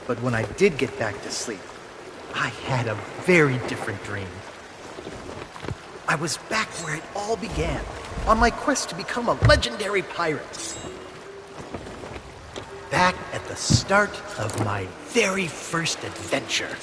But when I did get back to sleep, I had a very different dream. I was back where it all began, on my quest to become a legendary pirate. Back at the start of my very first adventure.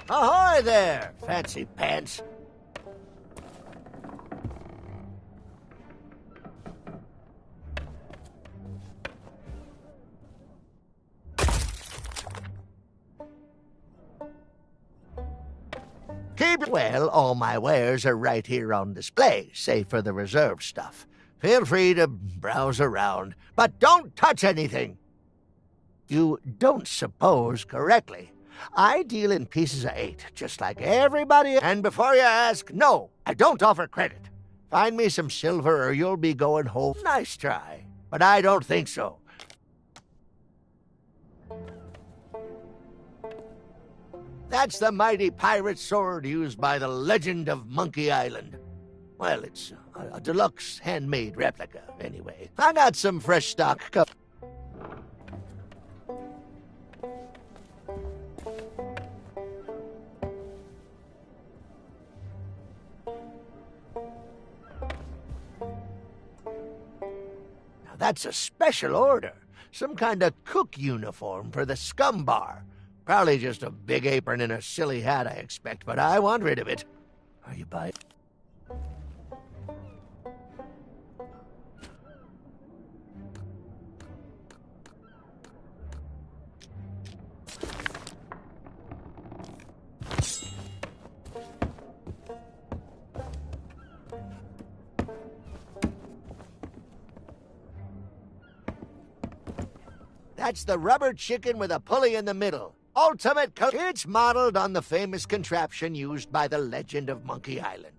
Ahoy there, fancy pants. Well, all my wares are right here on display, save for the reserve stuff. Feel free to browse around, but don't touch anything. You don't suppose correctly. I deal in pieces of 8, just like everybody. And before you ask, no, I don't offer credit. Find me some silver or you'll be going home. Nice try, but I don't think so. That's the mighty pirate sword used by the legend of Monkey Island. Well, it's a deluxe handmade replica, anyway. I got some fresh stock. Now that's a special order. Some kind of cook uniform for the scum bar. Probably just a big apron and a silly hat, I expect, but I want rid of it. Are you buying? That's the rubber chicken with a pulley in the middle. Ultimate It's modeled on the famous contraption used by the legend of Monkey Island.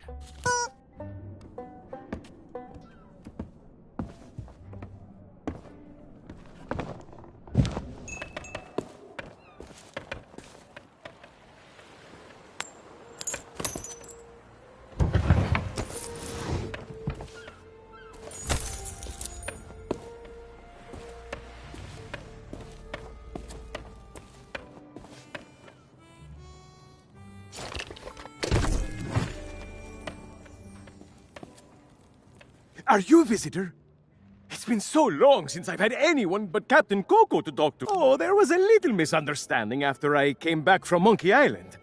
Are you a visitor? It's been so long since I've had anyone but Captain Coco to talk to. Oh, there was a little misunderstanding after I came back from Monkey Island.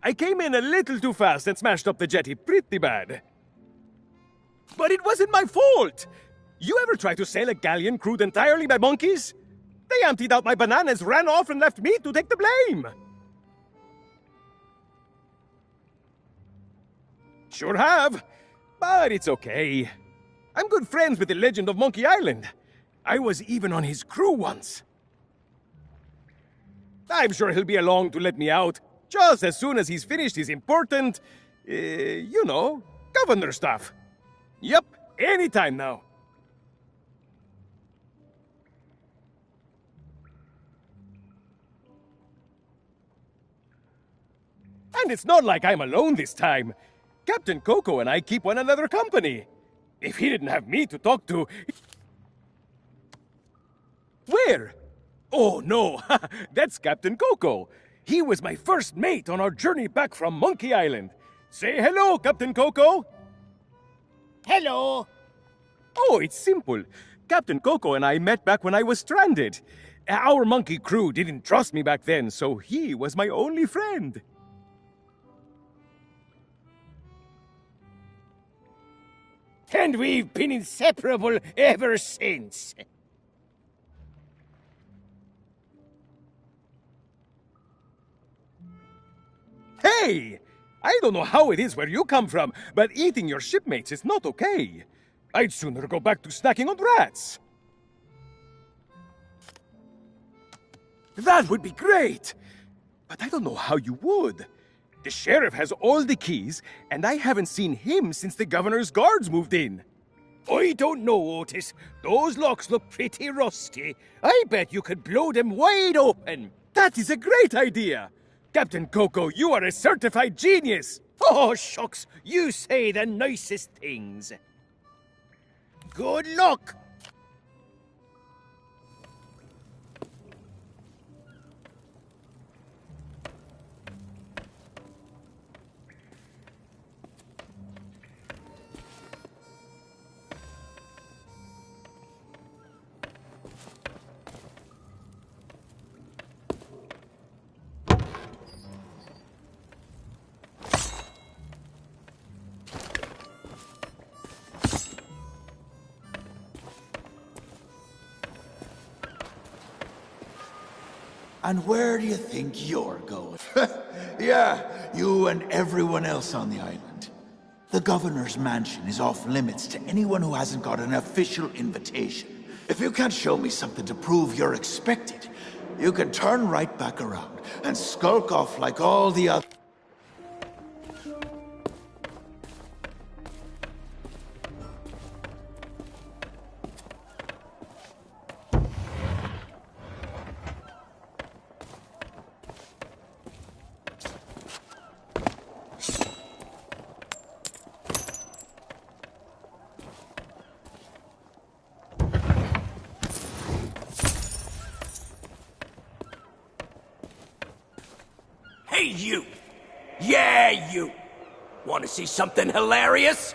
I came in a little too fast and smashed up the jetty pretty bad. But it wasn't my fault! You ever try to sail a galleon crewed entirely by monkeys? They emptied out my bananas, ran off, and left me to take the blame! Sure have, but it's okay. I'm good friends with the legend of Monkey Island. I was even on his crew once. I'm sure he'll be along to let me out, just as soon as he's finished his important, governor stuff. Yep, anytime now. And it's not like I'm alone this time. Captain Coco and I keep one another company. If he didn't have me to talk to... Where? Oh, no. That's Captain Coco. He was my first mate on our journey back from Monkey Island. Say hello, Captain Coco. Hello. Oh, it's simple. Captain Coco and I met back when I was stranded. Our monkey crew didn't trust me back then, so he was my only friend. And we've been inseparable ever since. Hey! I don't know how it is where you come from, but eating your shipmates is not okay. I'd sooner go back to snacking on rats. That would be great! But I don't know how you would. The sheriff has all the keys, and I haven't seen him since the governor's guards moved in. I don't know, Otis. Those locks look pretty rusty. I bet you could blow them wide open. That is a great idea! Captain Coco, you are a certified genius! Oh, shucks. You say the nicest things. Good luck! And where do you think you're going? Yeah, you and everyone else on the island. The governor's mansion is off limits to anyone who hasn't got an official invitation. If you can't show me something to prove you're expected, you can turn right back around and skulk off like all the others. Hey, you! Yeah, you! Want to see something hilarious?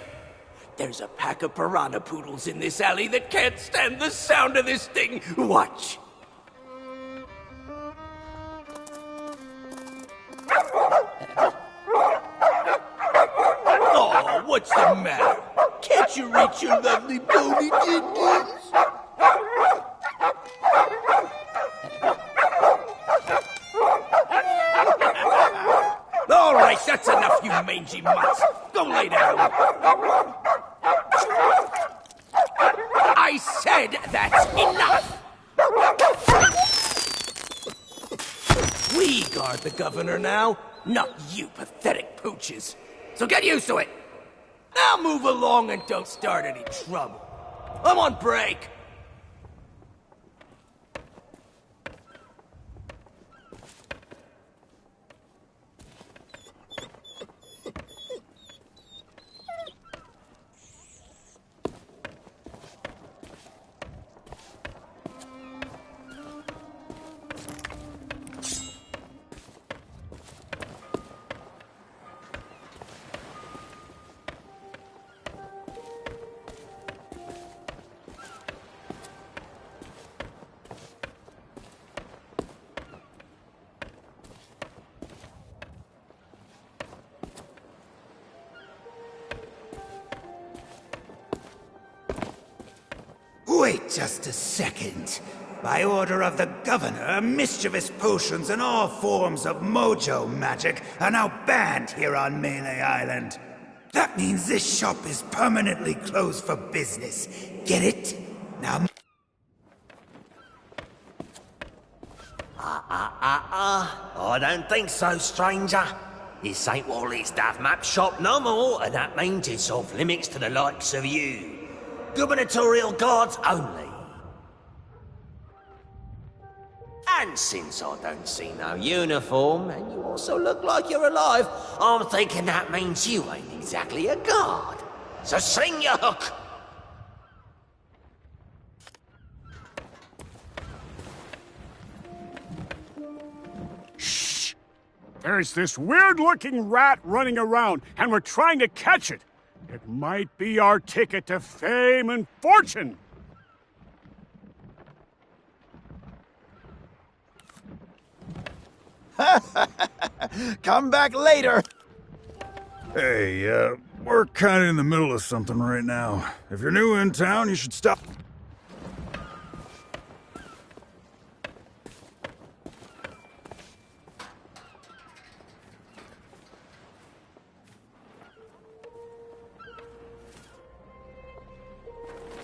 There's a pack of piranha poodles in this alley that can't stand the sound of this thing. Watch! Oh, what's the matter? Can't you reach your lovely bony din-dins? All right, that's enough, you mangy mutts. Go lay down. I said that's enough. We guard the governor now, not you pathetic pooches. So get used to it. Now move along and don't start any trouble. I'm on break. Wait just a second. By order of the governor, mischievous potions and all forms of mojo magic are now banned here on Melee Island. That means this shop is permanently closed for business. Get it? Now... I don't think so, stranger. This ain't Wally's Duff Map shop no more, and that means it's off limits to the likes of you. Gubernatorial guards only. And since I don't see no uniform, and you also look like you're alive, I'm thinking that means you ain't exactly a guard. So sing your hook. Shh! There's this weird-looking rat running around, and we're trying to catch it. It might be our ticket to fame and fortune. Come back later! Hey, we're kind of in the middle of something right now. If you're new in town, you should stop.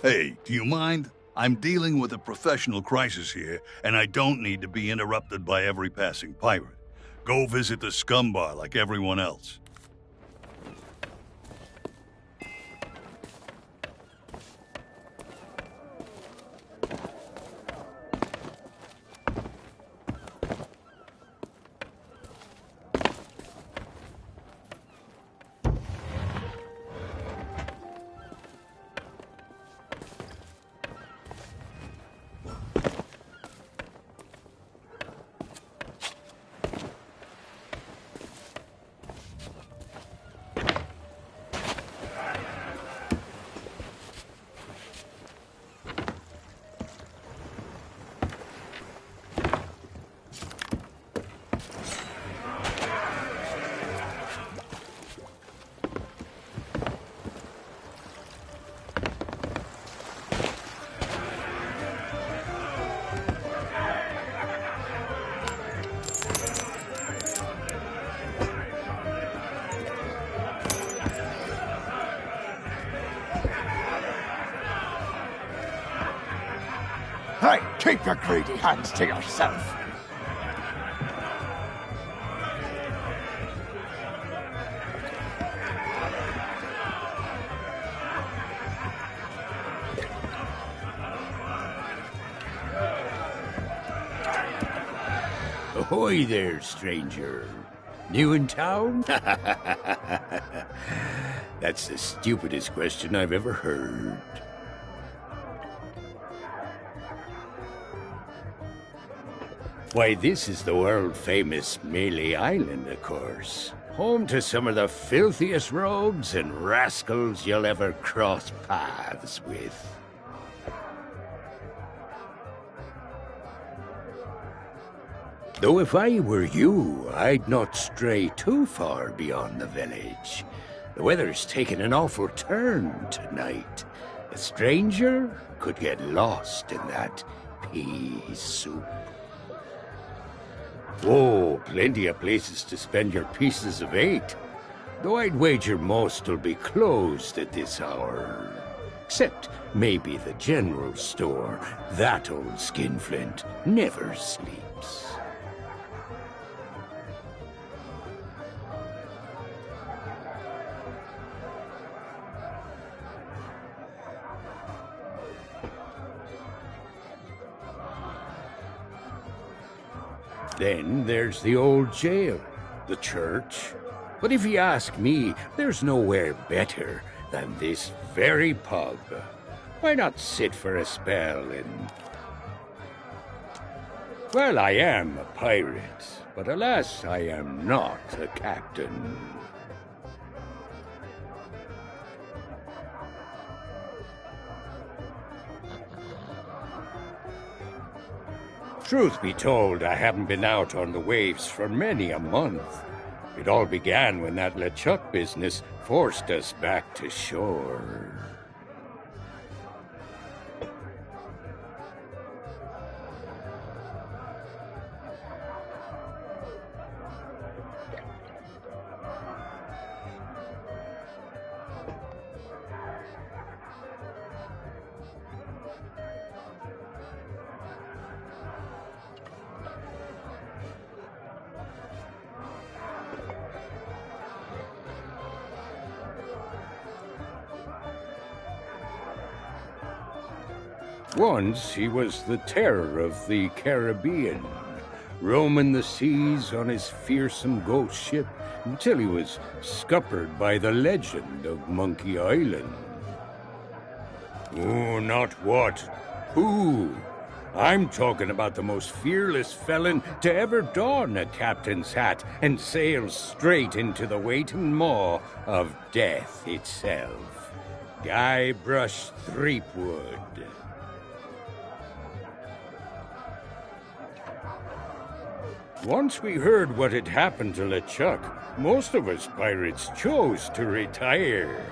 Hey, do you mind? I'm dealing with a professional crisis here, and I don't need to be interrupted by every passing pirate. Go visit the scum bar like everyone else. Hey, keep your greedy hands to yourself. Ahoy there, stranger. New in town? That's the stupidest question I've ever heard. Why, this is the world-famous Melee Island, of course. Home to some of the filthiest rogues and rascals you'll ever cross paths with. Though if I were you, I'd not stray too far beyond the village. The weather's taken an awful turn tonight. A stranger could get lost in that pea soup. Oh, plenty of places to spend your pieces of 8. Though I'd wager most'll be closed at this hour. Except maybe the general store. That old skinflint never sleeps. Then there's the old jail, the church. But if you ask me, there's nowhere better than this very pub. Why not sit for a spell and... Well, I am a pirate, but alas, I am not a captain. Truth be told, I haven't been out on the waves for many a month. It all began when that LeChuck business forced us back to shore. Once he was the terror of the Caribbean, roaming the seas on his fearsome ghost ship until he was scuppered by the legend of Monkey Island. Oh, not what, who? I'm talking about the most fearless felon to ever don a captain's hat and sail straight into the waiting maw of death itself. Guybrush Threepwood. Once we heard what had happened to LeChuck, most of us pirates chose to retire.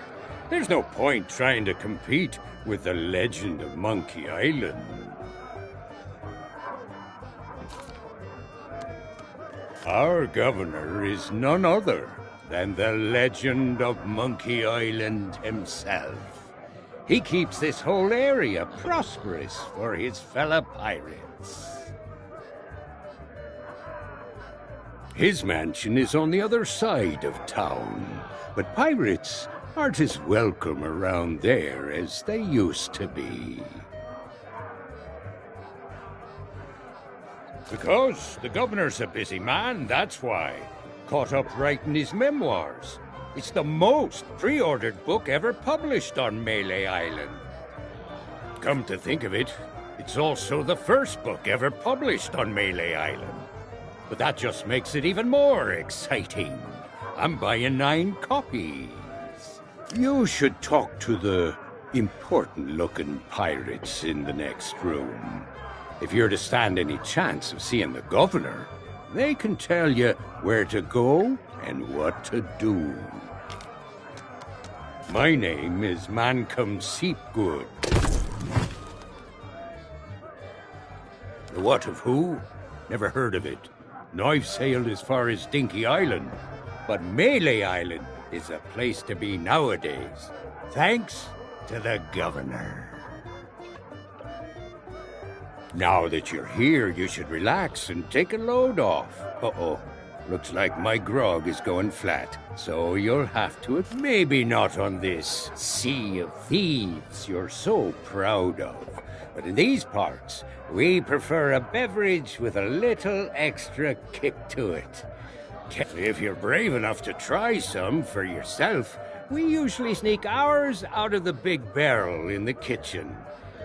There's no point trying to compete with the legend of Monkey Island. Our governor is none other than the legend of Monkey Island himself. He keeps this whole area prosperous for his fellow pirates. His mansion is on the other side of town, but pirates aren't as welcome around there as they used to be. Because the governor's a busy man, that's why. Caught up writing his memoirs. It's the most pre-ordered book ever published on Melee Island. Come to think of it, it's also the first book ever published on Melee Island. But that just makes it even more exciting. I'm buying 9 copies. You should talk to the important-looking pirates in the next room. If you're to stand any chance of seeing the governor, they can tell you where to go and what to do. My name is Mancom Seepgood. The what of who? Never heard of it. Now I've sailed as far as Dinky Island, but Melee Island is a place to be nowadays, thanks to the governor. Now that you're here, you should relax and take a load off. Uh-oh. Looks like my grog is going flat, so you'll have to... Maybe not on this sea of thieves you're so proud of. But in these parts, we prefer a beverage with a little extra kick to it. If you're brave enough to try some for yourself, we usually sneak ours out of the big barrel in the kitchen.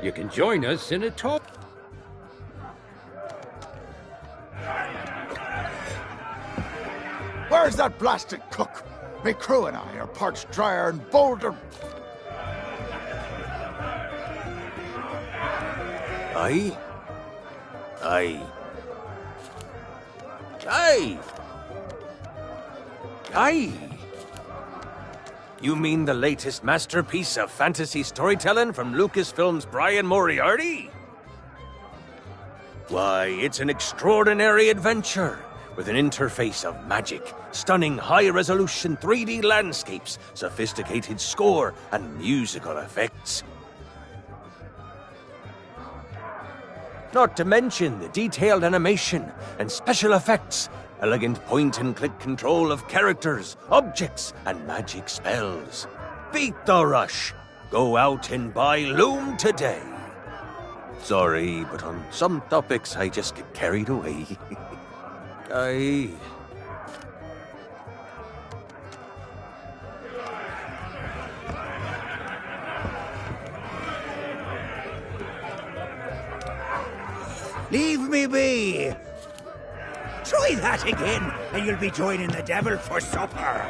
You can join us in a talk. Where's that blasted cook? Me crew and I are parched drier and bolder. Aye? Aye. Aye! Aye! You mean the latest masterpiece of fantasy storytelling from Lucasfilm's Brian Moriarty? Why, it's an extraordinary adventure with an interface of magic, stunning high-resolution 3D landscapes, sophisticated score, and musical effects. Not to mention the detailed animation and special effects, elegant point-and-click control of characters, objects, and magic spells. Beat the rush! Go out and buy Loom today! Sorry, but on some topics I just get carried away. Aye. Leave me be! Try that again, and you'll be joining the devil for supper.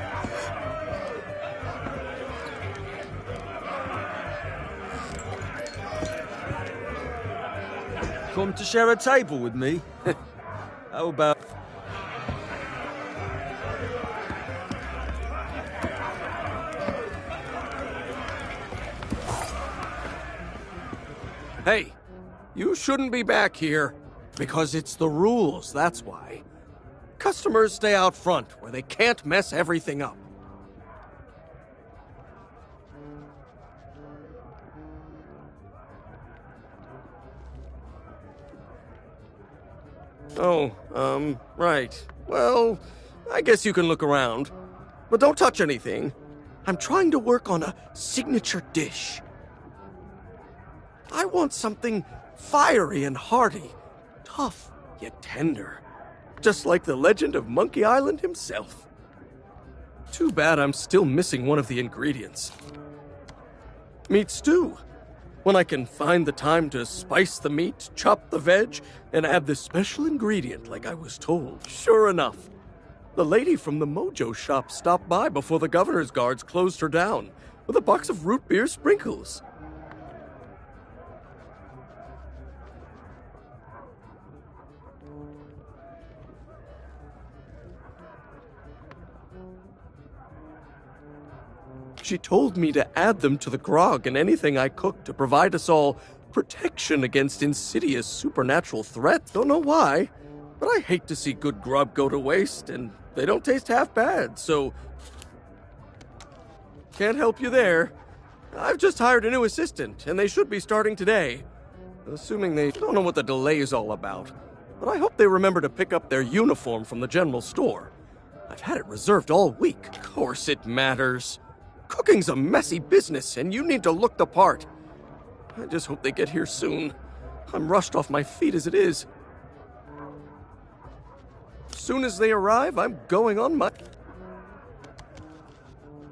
Come to share a table with me? How about... Hey, you shouldn't be back here. Because it's the rules, that's why. Customers stay out front, where they can't mess everything up. Oh, right. Well, I guess you can look around. But don't touch anything. I'm trying to work on a signature dish. I want something fiery and hearty, tough yet tender, just like the legend of Monkey Island himself. Too bad I'm still missing one of the ingredients. Meat stew. When I can find the time to spice the meat, chop the veg, and add this special ingredient like I was told. Sure enough, the lady from the Mojo shop stopped by before the governor's guards closed her down with a box of root beer sprinkles. She told me to add them to the grog and anything I cooked to provide us all protection against insidious supernatural threats. Don't know why, but I hate to see good grub go to waste, and they don't taste half bad, so... Can't help you there. I've just hired a new assistant, and they should be starting today. Assuming they don't know what the delay is all about, but I hope they remember to pick up their uniform from the general store. I've had it reserved all week. Of course it matters. Cooking's a messy business, and you need to look the part. I just hope they get here soon. I'm rushed off my feet as it is. As soon as they arrive, I'm going on my...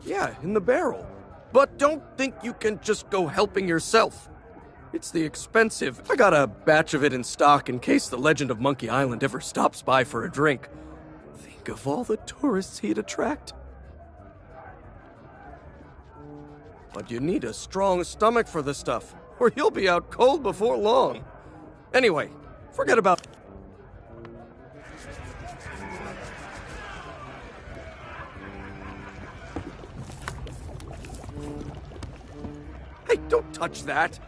Yeah, in the barrel. But don't think you can just go helping yourself. It's the expensive. I got a batch of it in stock in case the legend of Monkey Island ever stops by for a drink. Think of all the tourists he'd attract. But you need a strong stomach for this stuff, or you'll be out cold before long. Anyway, forget about... Hey, don't touch that!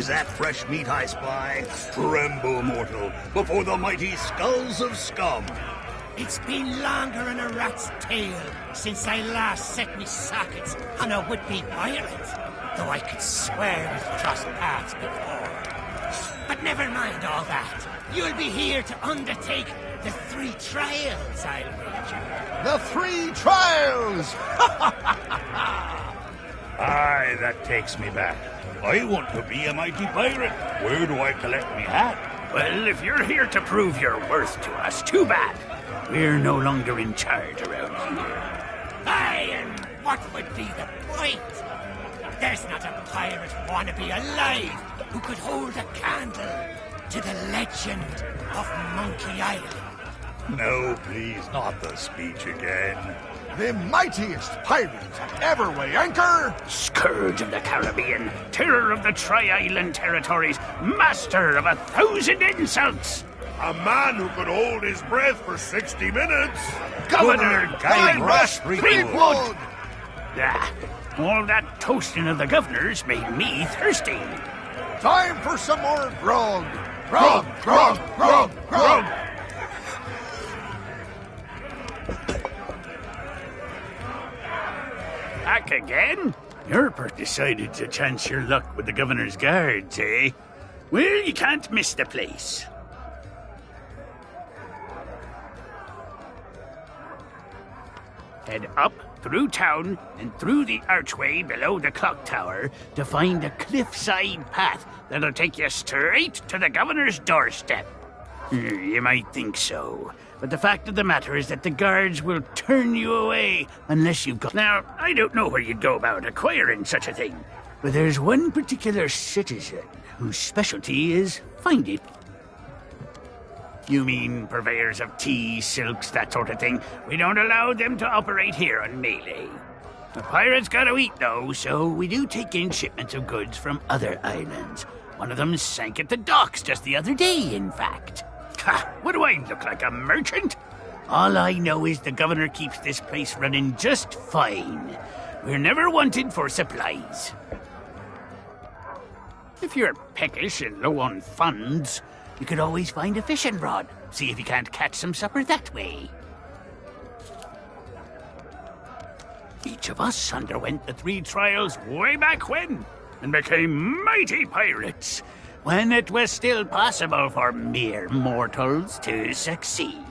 Is that fresh meat I spy? Tremble, mortal, before the mighty skulls of scum. It's been longer than a rat's tail since I last set me sockets on a would-be pirate, though I could swear we've crossed paths before. But never mind all that. You'll be here to undertake the 3 trials, I'll wager. The 3 trials! Aye, that takes me back. I want to be a mighty pirate. Where do I collect me hat? Well, if you're here to prove your worth to us, too bad. We're no longer in charge around here. Aye, and what would be the point? There's not a pirate wannabe alive who could hold a candle to the legend of Monkey Island. No, please, not the speech again. The mightiest pirates that ever weigh anchor! Scourge of the Caribbean, terror of the Tri-Island territories, master of 1,000 insults! A man who could hold his breath for 60 minutes. Governor Guy Rush Threepwood! Ah, all that toasting of the governors made me thirsty. Time for some more grog! Grog, grog, grog, grog! Back again? Herbert decided to chance your luck with the governor's guards, eh? Well, you can't miss the place. Head up, through town, and through the archway below the clock tower to find a cliffside path that'll take you straight to the governor's doorstep. You might think so, but the fact of the matter is that the guards will turn you away unless you've got... Now, I don't know where you'd go about acquiring such a thing, but there's one particular citizen whose specialty is finding. You mean purveyors of tea, silks, that sort of thing? We don't allow them to operate here on Melee. The pirates gotta eat, though, so we do take in shipments of goods from other islands. One of them sank at the docks just the other day, in fact. Ha! What do I look like, a merchant? All I know is the governor keeps this place running just fine. We're never wanted for supplies. If you're peckish and low on funds, you could always find a fishing rod. See if you can't catch some supper that way. Each of us underwent the 3 trials way back when and became mighty pirates, when it was still possible for mere mortals to succeed.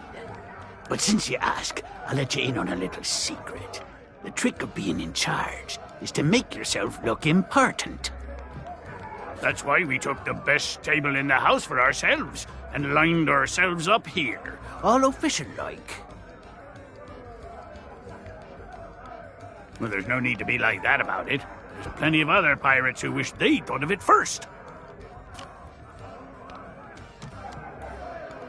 But since you ask, I'll let you in on a little secret. The trick of being in charge is to make yourself look important. That's why we took the best table in the house for ourselves and lined ourselves up here, all official-like. Well, there's no need to be like that about it. There's plenty of other pirates who wish they'd thought of it first.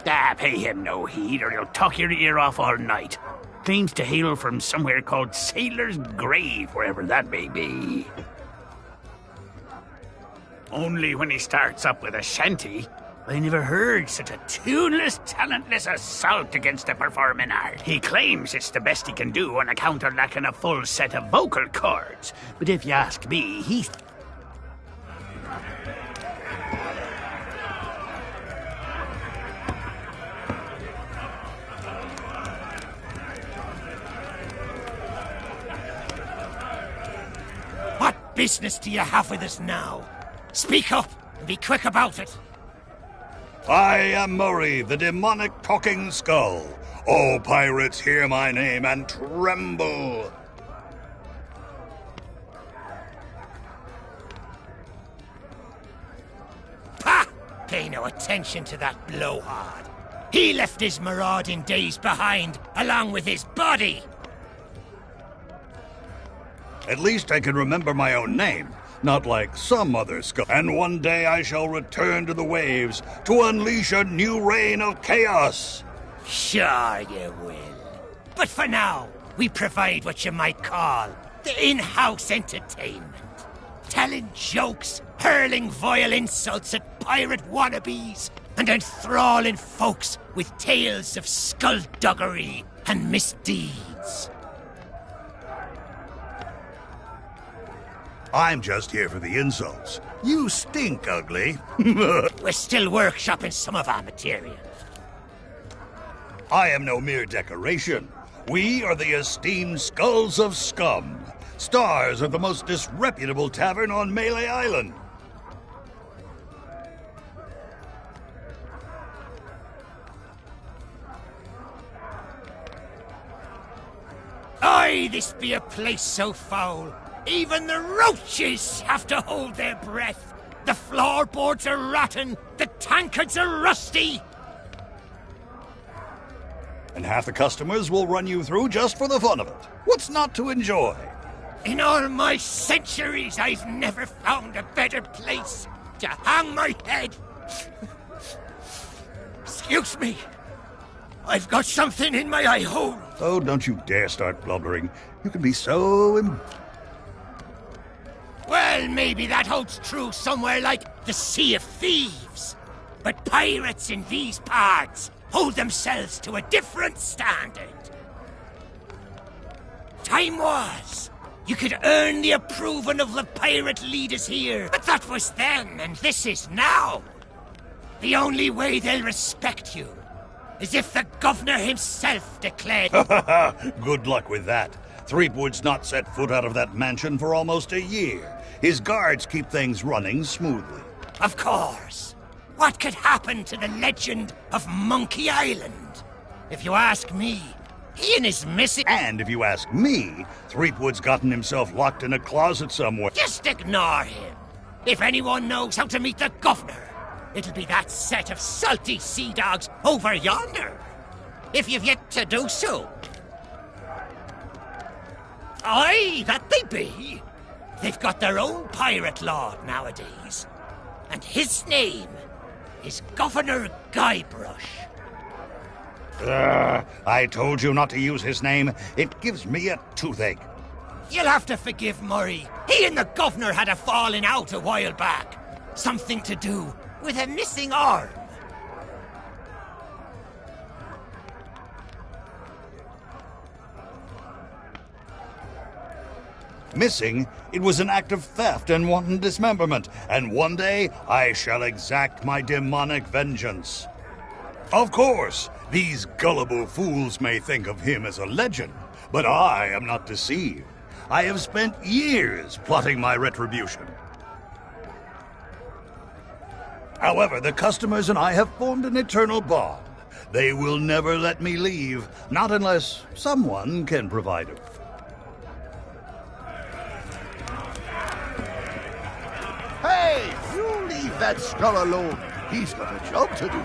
Ah, pay him no heed, or he'll talk your ear off all night. Claims to hail from somewhere called Sailor's Grave, wherever that may be. Only when he starts up with a shanty. I never heard such a tuneless, talentless assault against the performing art. He claims it's the best he can do on account of lacking a full set of vocal cords. But if you ask me, he's... What business do you have with us now? Speak up and be quick about it. I am Murray, the demonic talking skull. All pirates hear my name and tremble. Pah! Pay no attention to that blowhard. He left his marauding days behind, along with his body. At least I can remember my own name. Not like some other skull. And one day I shall return to the waves to unleash a new reign of chaos. Sure you will. But for now, we provide what you might call the in-house entertainment. Telling jokes, hurling vile insults at pirate wannabes, and enthralling folks with tales of skullduggery and misdeeds. I'm just here for the insults. You stink, ugly. We're still workshopping some of our material. I am no mere decoration. We are the esteemed Skulls of Scum, stars of the most disreputable tavern on Melee Island. Aye, this be a place so foul. Even the roaches have to hold their breath. The floorboards are rotten. The tankards are rusty. And half the customers will run you through just for the fun of it. What's not to enjoy? In all my centuries, I've never found a better place to hang my head. Excuse me. I've got something in my eye hole. Oh, don't you dare start blubbering. You can be so Well, maybe that holds true somewhere like the Sea of Thieves. But pirates in these parts hold themselves to a different standard. Time was, you could earn the approval of the pirate leaders here, but that was then, and this is now. The only way they'll respect you is if the governor himself declared... Good luck with that. Threepwood's not set foot out of that mansion for almost a year. His guards keep things running smoothly. Of course. What could happen to the legend of Monkey Island? If you ask me, he and his missing... And if you ask me, Threepwood's gotten himself locked in a closet somewhere. Just ignore him. If anyone knows how to meet the governor, it'll be that set of salty sea dogs over yonder. If you've yet to do so. Aye, that they be. They've got their own pirate lord nowadays. And his name is Governor Guybrush. I told you not to use his name. It gives me a toothache. You'll have to forgive Murray. He and the governor had a falling out a while back. Something to do with a missing arm. Missing, it was an act of theft and wanton dismemberment, and one day I shall exact my demonic vengeance. Of course, these gullible fools may think of him as a legend, but I am not deceived. I have spent years plotting my retribution. However, the customers and I have formed an eternal bond. They will never let me leave, not unless someone can provide it. Hey, you leave that skull alone. He's got a job to do.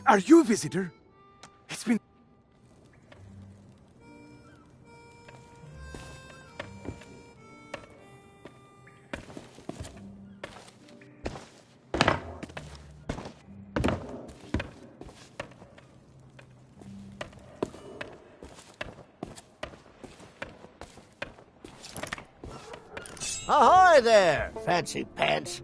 Are you a visitor? It's been... Ahoy there, fancy pants.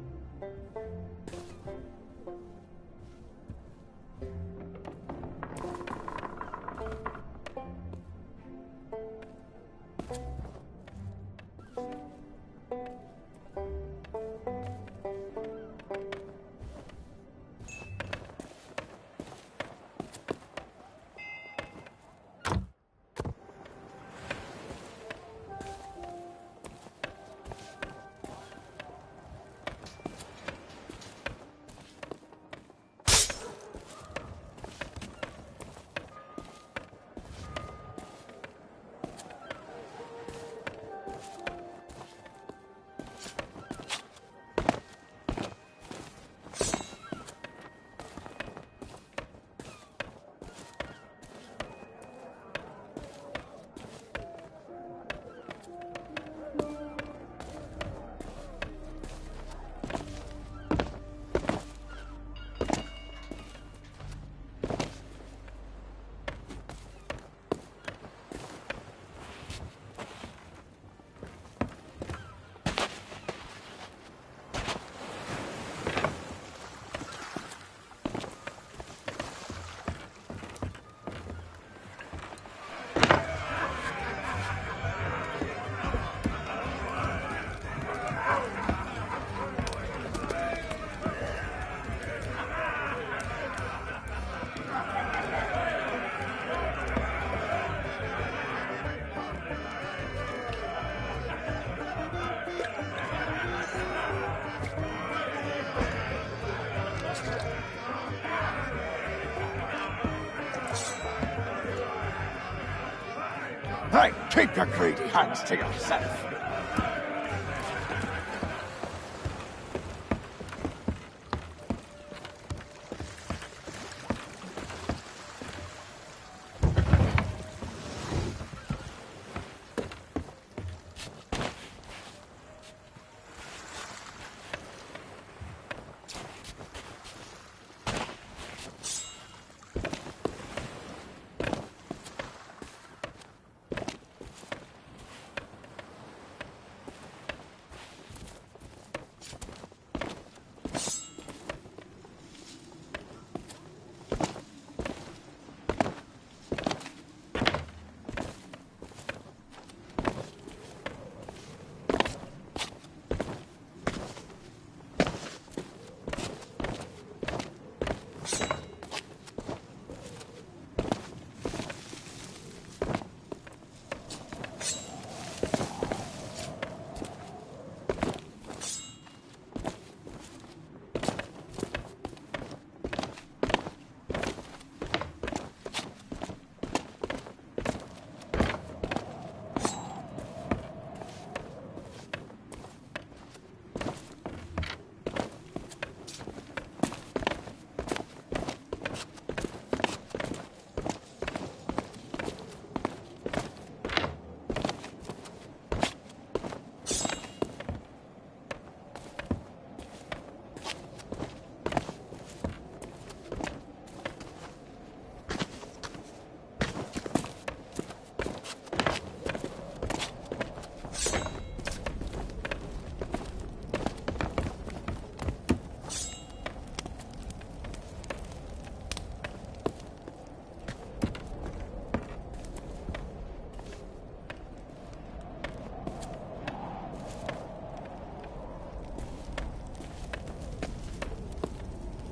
Hey, keep your greedy hands to yourself.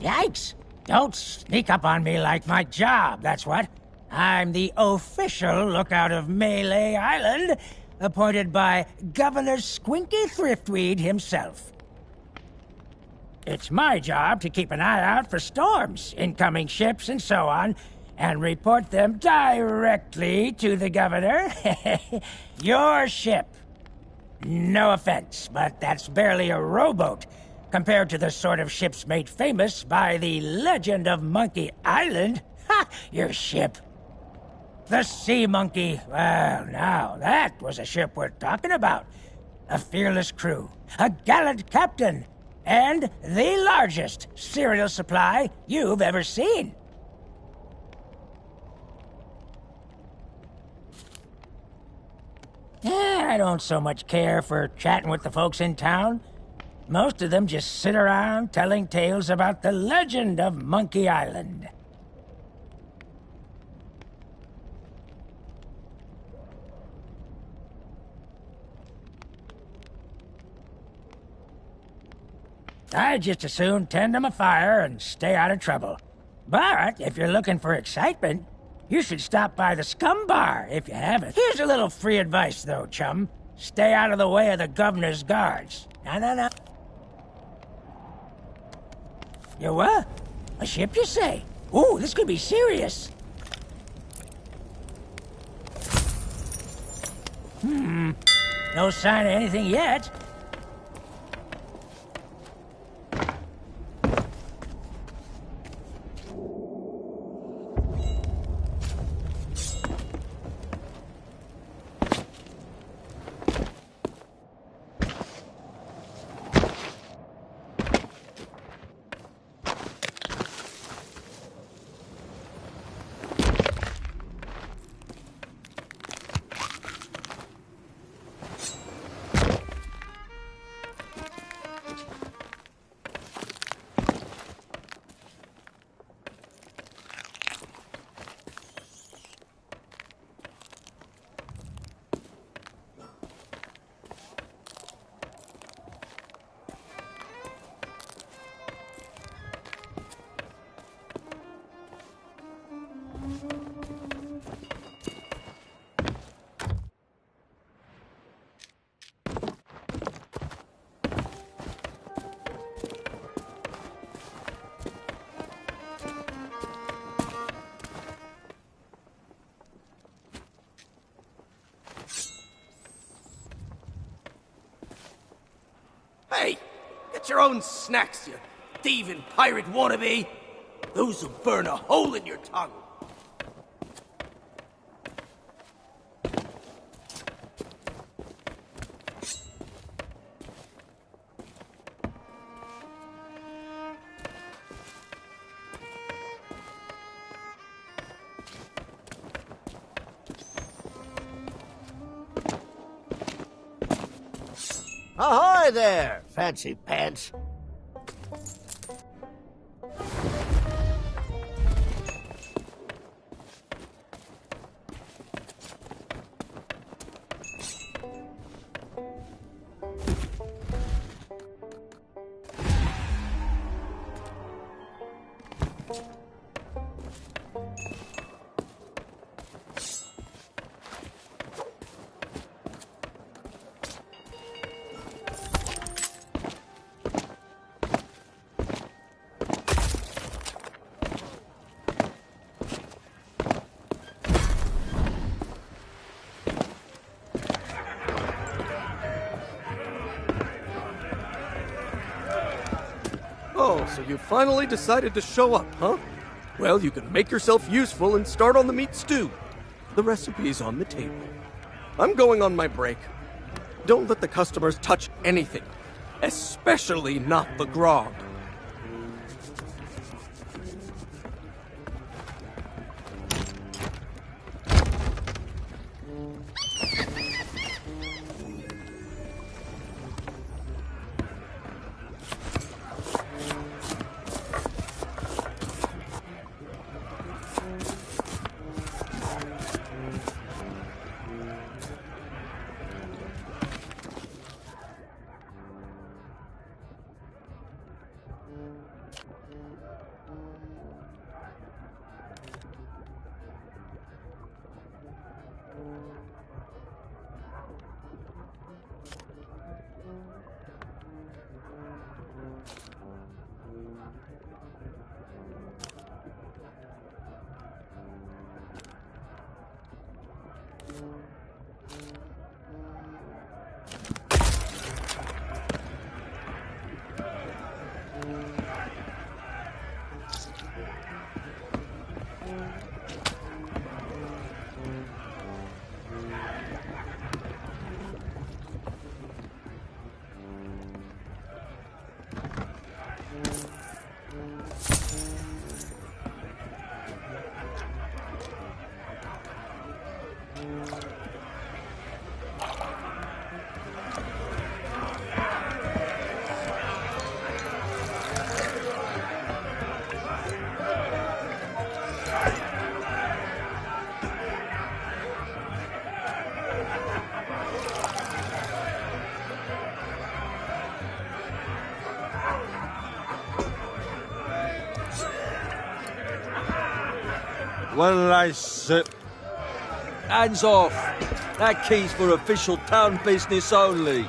Yikes! Don't sneak up on me like my job, that's what. I'm the official lookout of Melee Island, appointed by Governor Squinky Thriftweed himself. It's my job to keep an eye out for storms, incoming ships, and so on, and report them directly to the governor. Your ship. No offense, but that's barely a rowboat. Compared to the sort of ships made famous by the legend of Monkey Island, ha! Your ship. The Sea Monkey. Well, now, that was a ship worth talking about. A fearless crew, a gallant captain, and the largest cereal supply you've ever seen. I don't so much care for chatting with the folks in town. Most of them just sit around telling tales about the legend of Monkey Island. I'd just as soon tend them a fire and stay out of trouble. But if you're looking for excitement, you should stop by the Scum Bar if you haven't. Here's a little free advice, though, chum. Stay out of the way of the governor's guards. No. You what? A ship, you say? Ooh, this could be serious. No sign of anything yet. Hey, get your own snacks, you thieving pirate wannabe. Those will burn a hole in your tongue. Ahoy there, fancy pants. Oh, so you finally decided to show up, huh? Well, you can make yourself useful and start on the meat stew. The recipe's on the table. I'm going on my break. Don't let the customers touch anything, especially not the grog. Well, I said... Hands off! That key's for official town business only.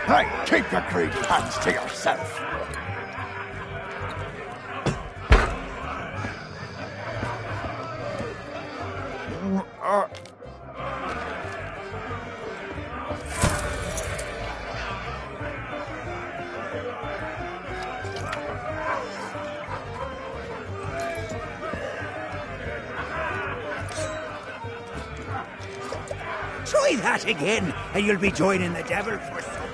Hey, keep your greedy hands to yourself. Try that again, and you'll be joining the devil for some.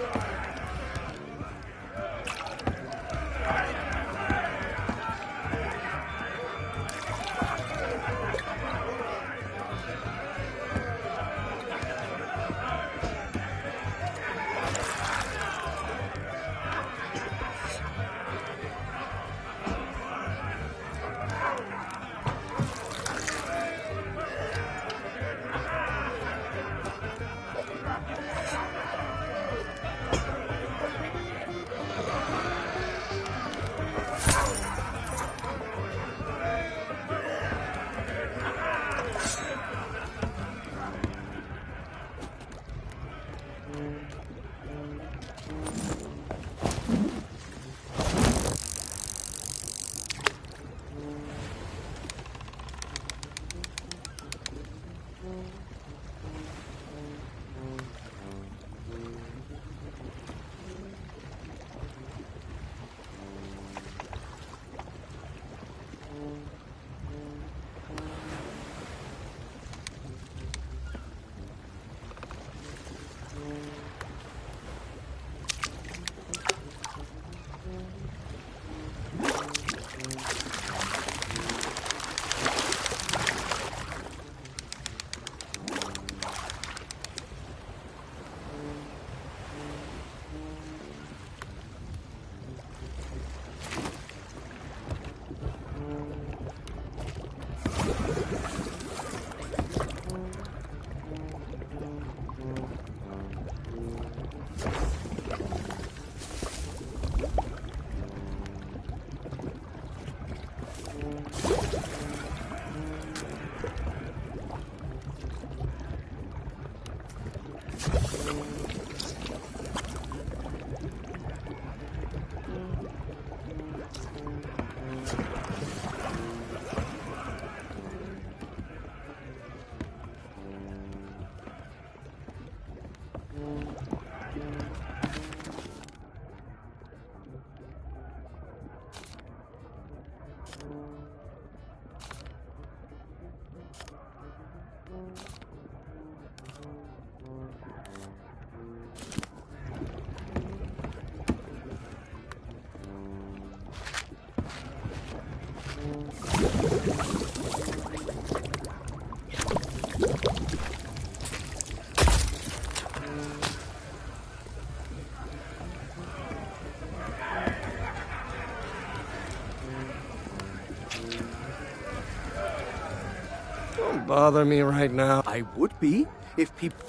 bother me right now. I would be if people...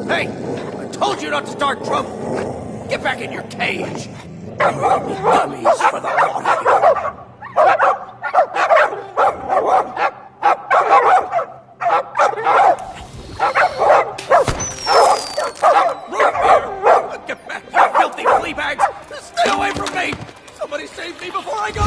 Hey! I told you not to start trouble! Get back in your cage! Dummies for the lot of you! Root beer! Get back, you filthy flea bags! Stay away from me! Somebody save me before I go!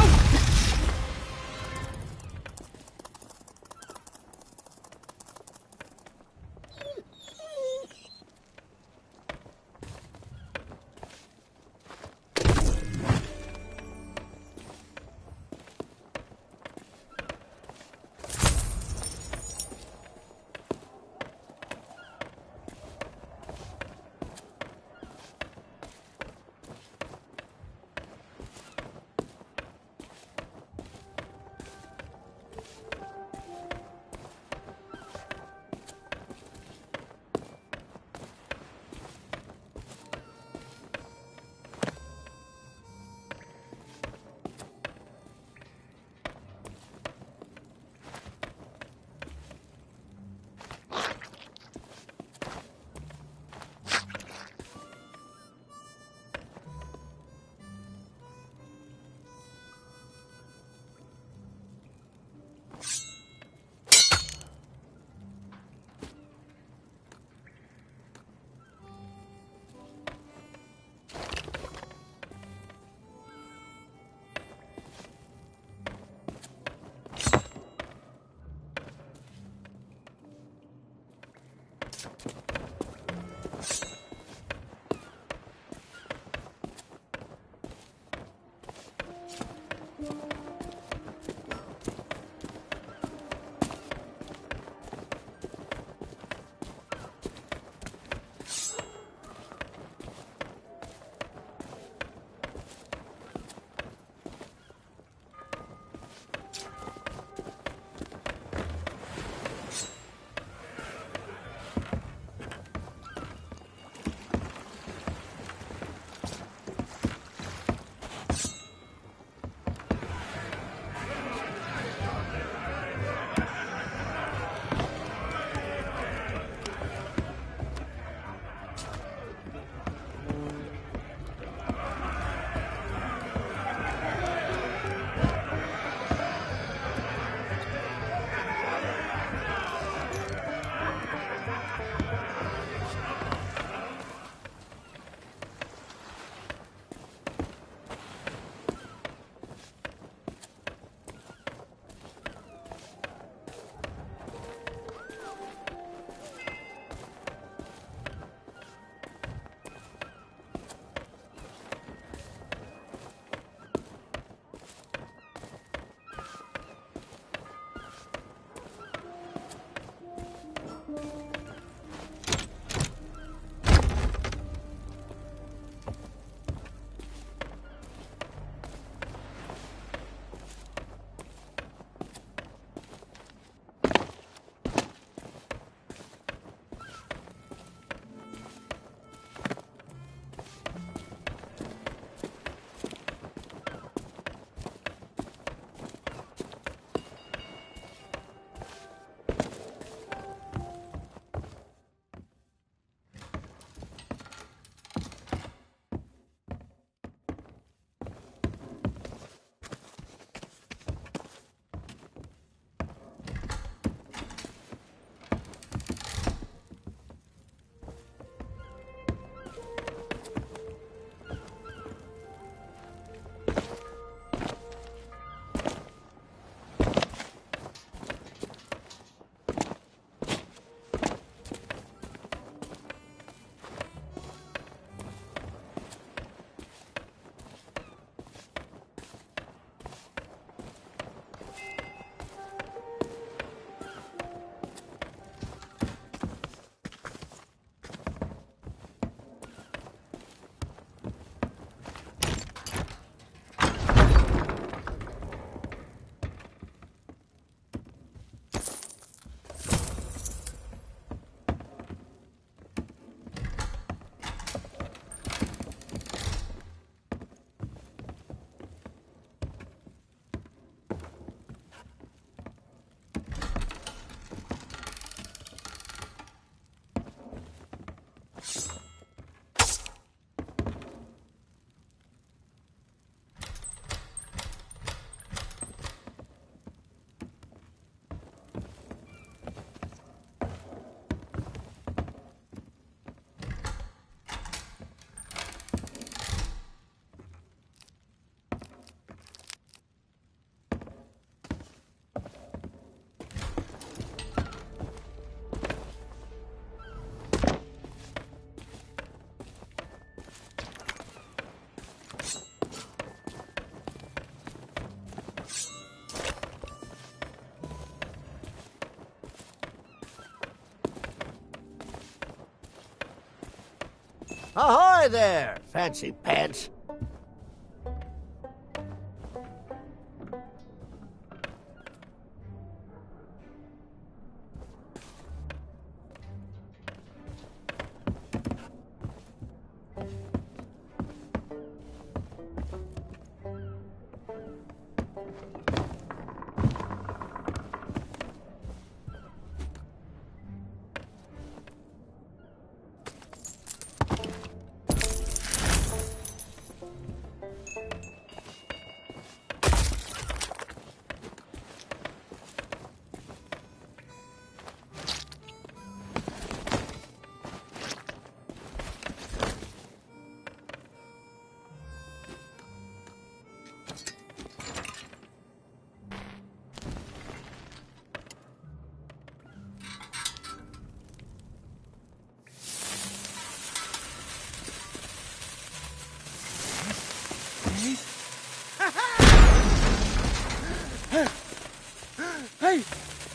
Ahoy there, fancy pants.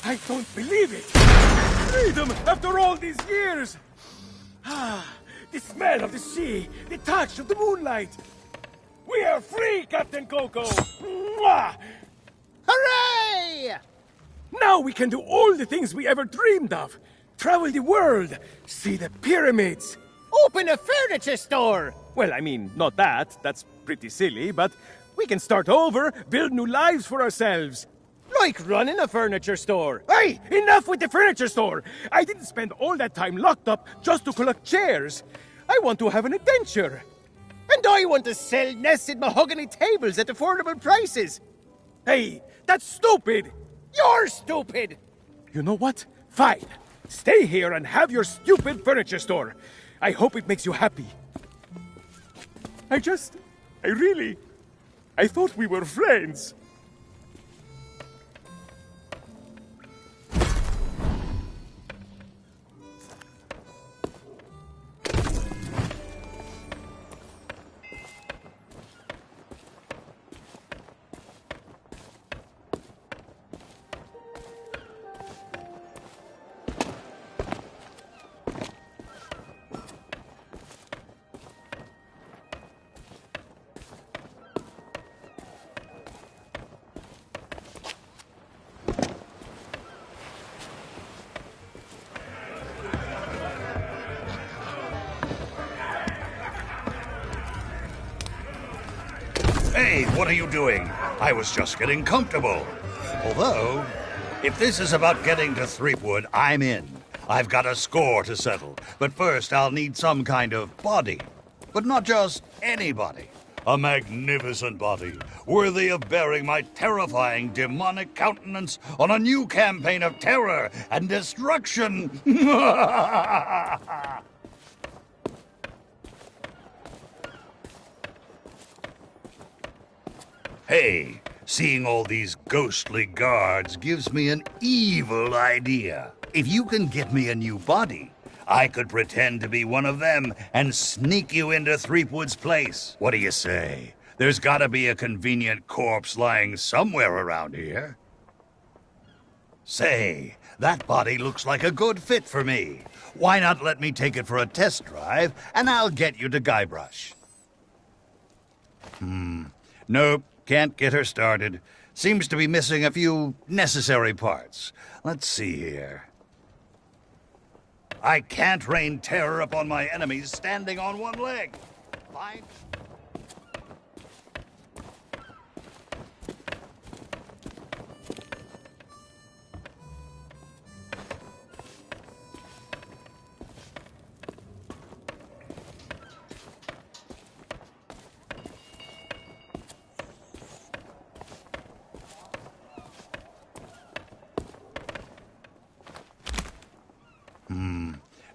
I don't believe it! Freedom after all these years! The smell of the sea, the touch of the moonlight! We are free, Captain Coco! Mwah! Hooray! Now we can do all the things we ever dreamed of! Travel the world, see the pyramids! Open a furniture store! Well, I mean, not that. That's pretty silly, but we can start over, build new lives for ourselves. Like running a furniture store. Hey, enough with the furniture store! I didn't spend all that time locked up just to collect chairs. I want to have an adventure. And I want to sell nested mahogany tables at affordable prices. Hey, that's stupid! You're stupid! You know what? Fine. Stay here and have your stupid furniture store. I hope it makes you happy. I thought we were friends. Hey, what are you doing? I was just getting comfortable. Although, if this is about getting to Threepwood, I'm in. I've got a score to settle. But first, I'll need some kind of body. But not just any body. A magnificent body, worthy of bearing my terrifying demonic countenance on a new campaign of terror and destruction. Hey, seeing all these ghostly guards gives me an evil idea. If you can get me a new body, I could pretend to be one of them and sneak you into Threepwood's place. What do you say? There's gotta be a convenient corpse lying somewhere around here. Say, that body looks like a good fit for me. Why not let me take it for a test drive, and I'll get you to Guybrush. Nope. Can't get her started. Seems to be missing a few necessary parts. Let's see here. I can't rain terror upon my enemies standing on one leg. Fine.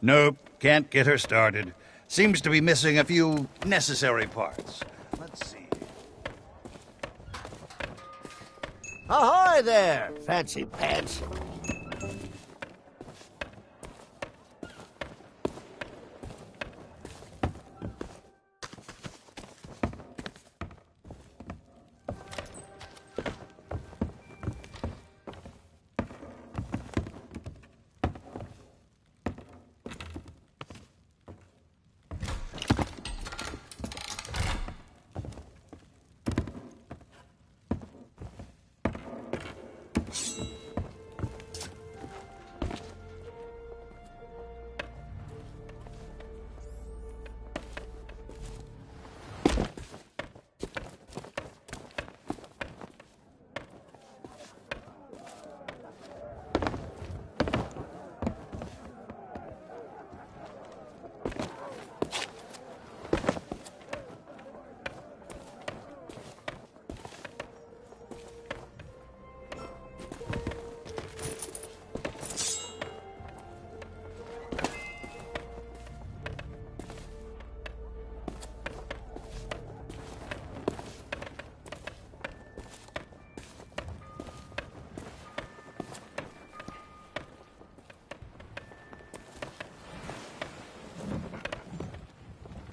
Nope, can't get her started. Seems to be missing a few necessary parts. Let's see. Ahoy there, fancy pants.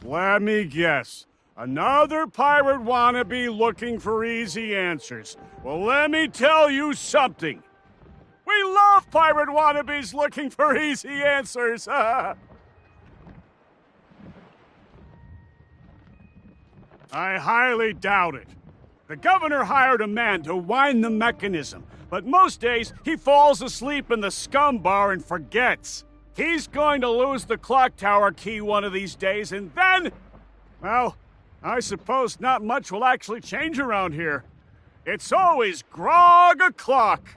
Let me guess. Another pirate wannabe looking for easy answers. Well, let me tell you something. We love pirate wannabes looking for easy answers. I highly doubt it. The governor hired a man to wind the mechanism, but most days he falls asleep in the scum bar and forgets. He's going to lose the clock tower key one of these days, and then, well, I suppose not much will actually change around here. It's always grog o'clock.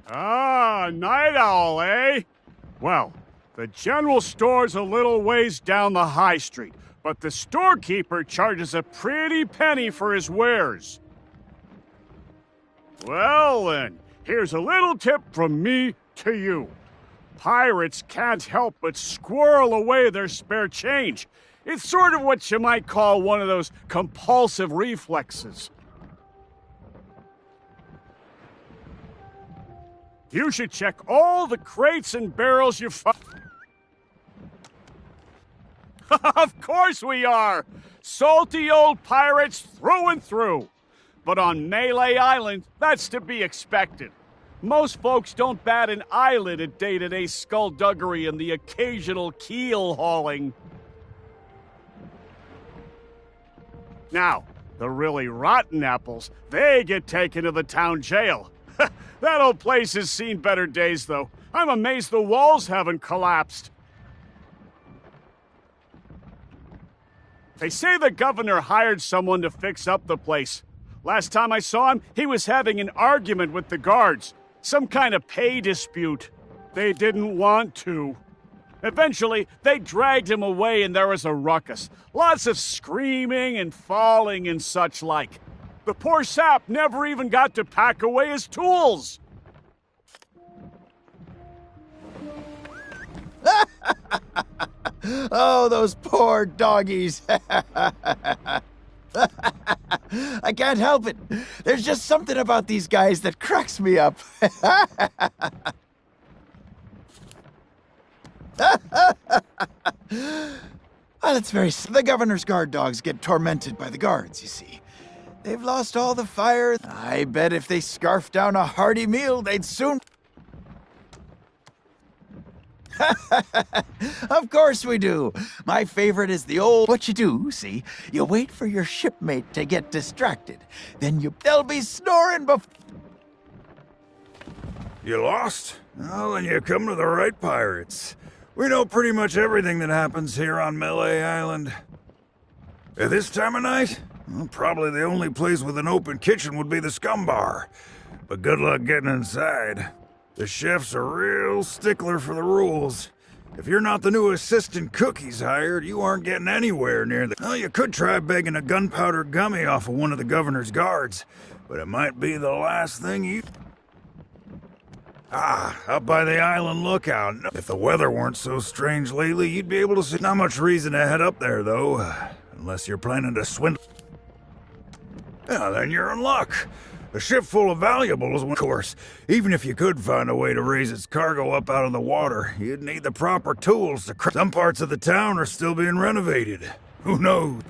Ah, night owl, eh? Well, the general store's a little ways down the high street, but the storekeeper charges a pretty penny for his wares. Well then, here's a little tip from me to you. Pirates can't help but squirrel away their spare change. It's sort of what you might call one of those compulsive reflexes. You should check all the crates and barrels you find. Of course we are! Salty old pirates through and through. But on Melee Island, that's to be expected. Most folks don't bat an eyelid at day-to-day skullduggery and the occasional keel hauling. Now, the really rotten apples, they get taken to the town jail. That old place has seen better days, though. I'm amazed the walls haven't collapsed. They say the governor hired someone to fix up the place. Last time I saw him, he was having an argument with the guards. Some kind of pay dispute. They didn't want to. Eventually, they dragged him away and there was a ruckus. Lots of screaming and falling and such like. The poor sap never even got to pack away his tools. Oh, those poor doggies. I can't help it. There's just something about these guys that cracks me up. Well, it's very... The governor's guard dogs get tormented by the guards, you see. They've lost all the fire. I bet if they scarfed down a hearty meal, they'd soon... Of course we do. My favorite is the old... What you do, see, you wait for your shipmate to get distracted. Then they'll be snoring before... You lost? Well, then you come to the right pirates. We know pretty much everything that happens here on Melee Island. At this time of night, well, probably the only place with an open kitchen would be the scum bar. But good luck getting inside. The chef's a real stickler for the rules. If you're not the new assistant cook he's hired, you aren't getting anywhere near the... Well, you could try begging a gunpowder gummy off of one of the governor's guards, but it might be the last thing you... Ah, up by the island lookout. If the weather weren't so strange lately, you'd be able to see... Not much reason to head up there, though, unless you're planning to swindle... Yeah, then you're in luck. A ship full of valuables, of course. Even if you could find a way to raise its cargo up out of the water, you'd need the proper tools to craft. Some parts of the town are still being renovated. Who knows?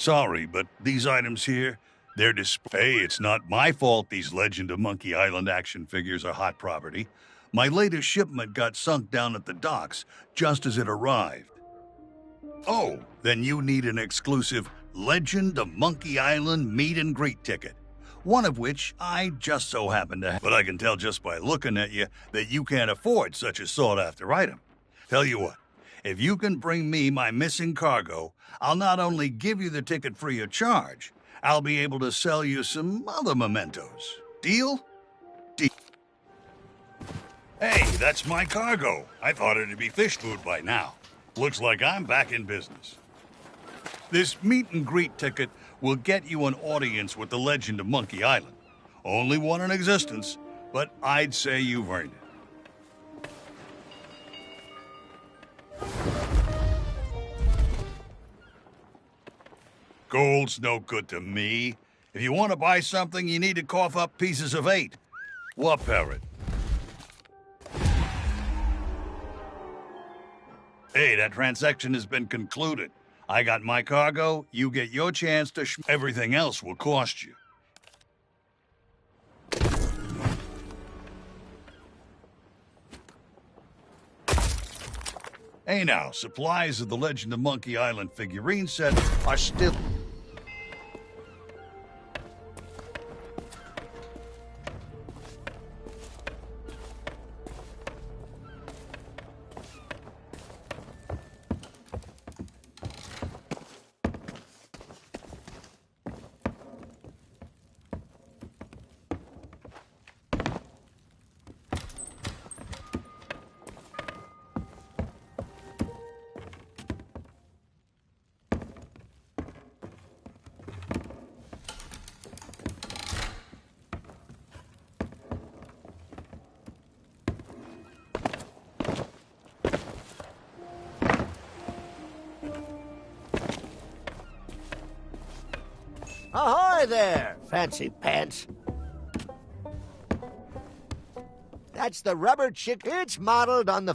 Sorry, but these items here, they're Hey, it's not my fault these Legend of Monkey Island action figures are hot property. My latest shipment got sunk down at the docks just as it arrived. Oh, then you need an exclusive Legend of Monkey Island meet and greet ticket. One of which I just so happen to have. But I can tell just by looking at you that you can't afford such a sought-after item. Tell you what, if you can bring me my missing cargo, I'll not only give you the ticket free of charge, I'll be able to sell you some other mementos. Deal? Deal. Hey, that's my cargo. I thought it'd be fish food by now. Looks like I'm back in business. This meet and greet ticket will get you an audience with the Legend of Monkey Island. Only one in existence, but I'd say you've earned it. Gold's no good to me. If you want to buy something, you need to cough up pieces of 8. What, Parrot? Hey, that transaction has been concluded. I got my cargo, you get your chance to everything else will cost you. Hey now, supplies of the Legend of Monkey Island figurine set are still... Ahoy there, fancy pants. That's the rubber chick. It's modeled on the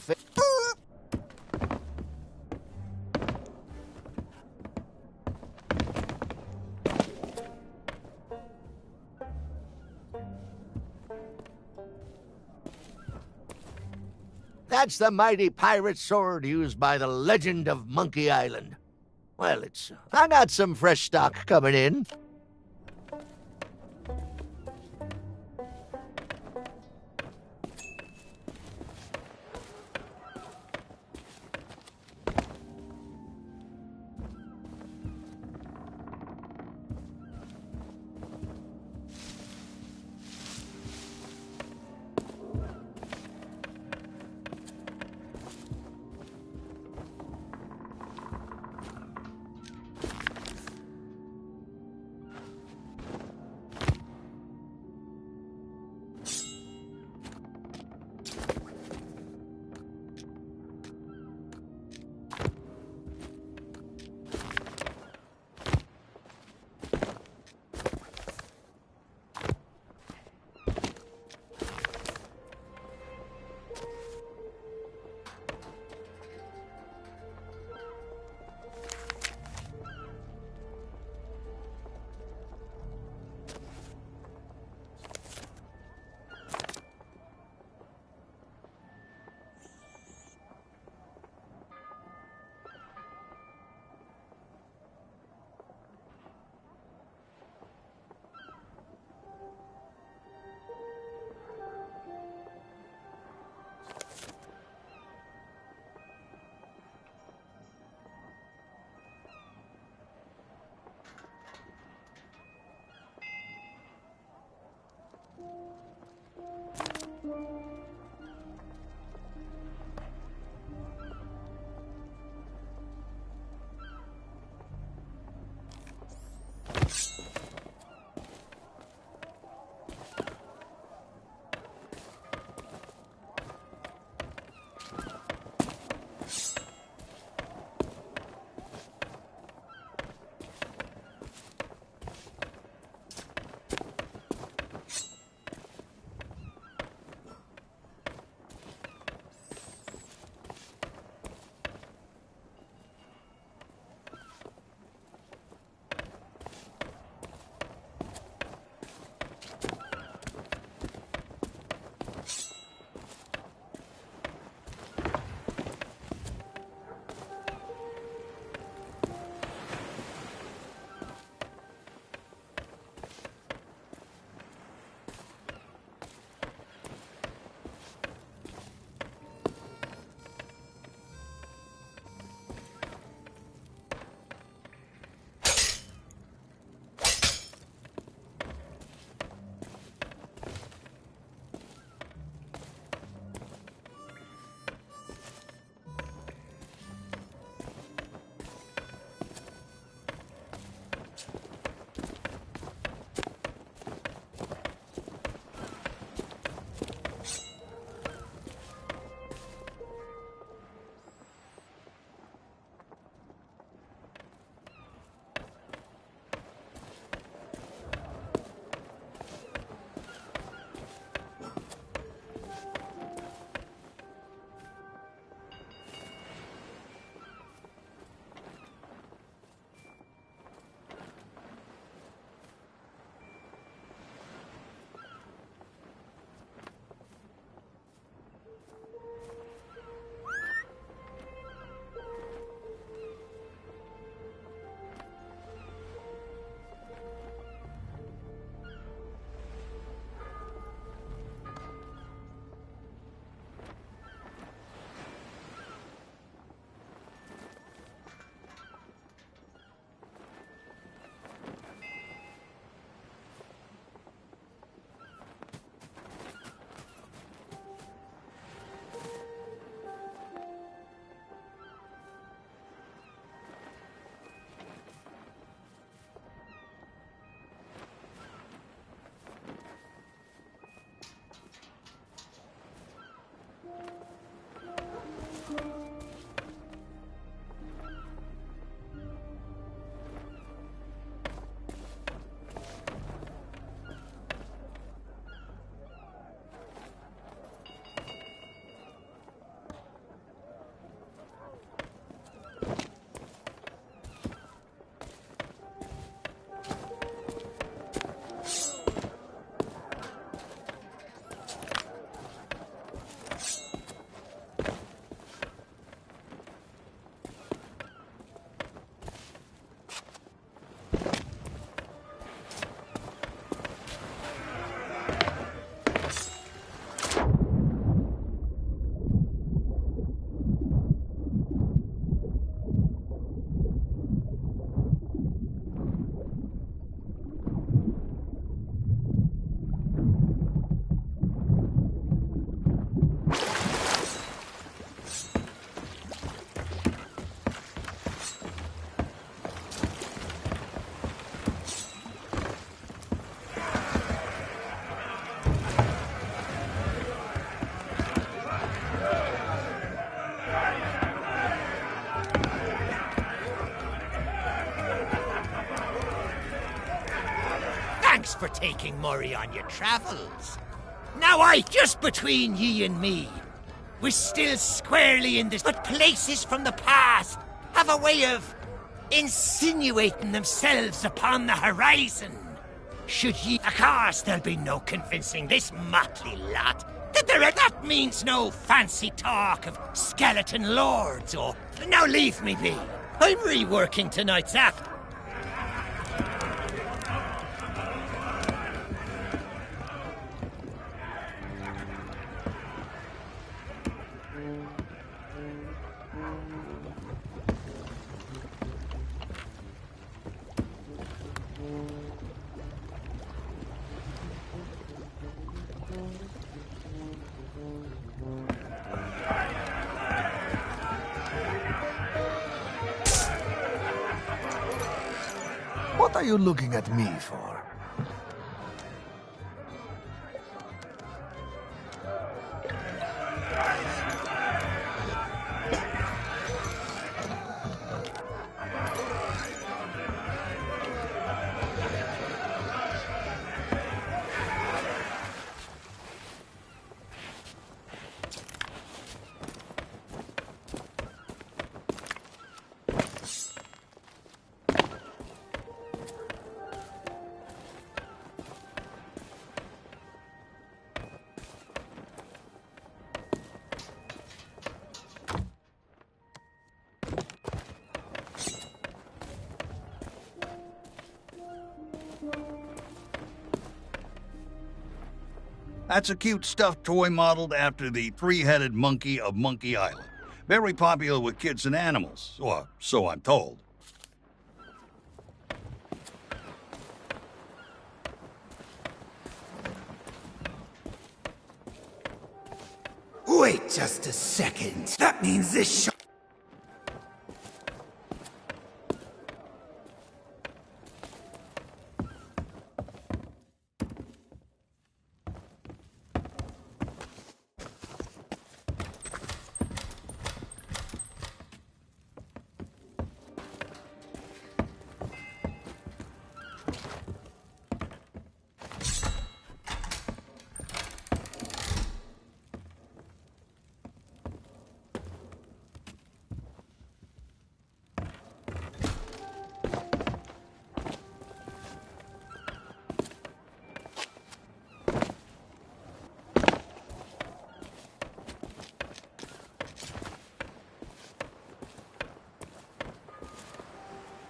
That's the mighty pirate sword used by the Legend of Monkey Island. Well, I got some fresh stock coming in. for taking Murray on your travels. Now just between ye and me, we're still squarely in this, but places from the past have a way of insinuating themselves upon the horizon. Should ye... Of course, there'll be no convincing this motley lot that means no fancy talk of skeleton lords or... Now leave me be. I'm reworking tonight's act. What are you looking at me for? That's a cute stuffed toy modeled after the three-headed monkey of Monkey Island. Very popular with kids and animals, or so I'm told. Wait just a second. That means this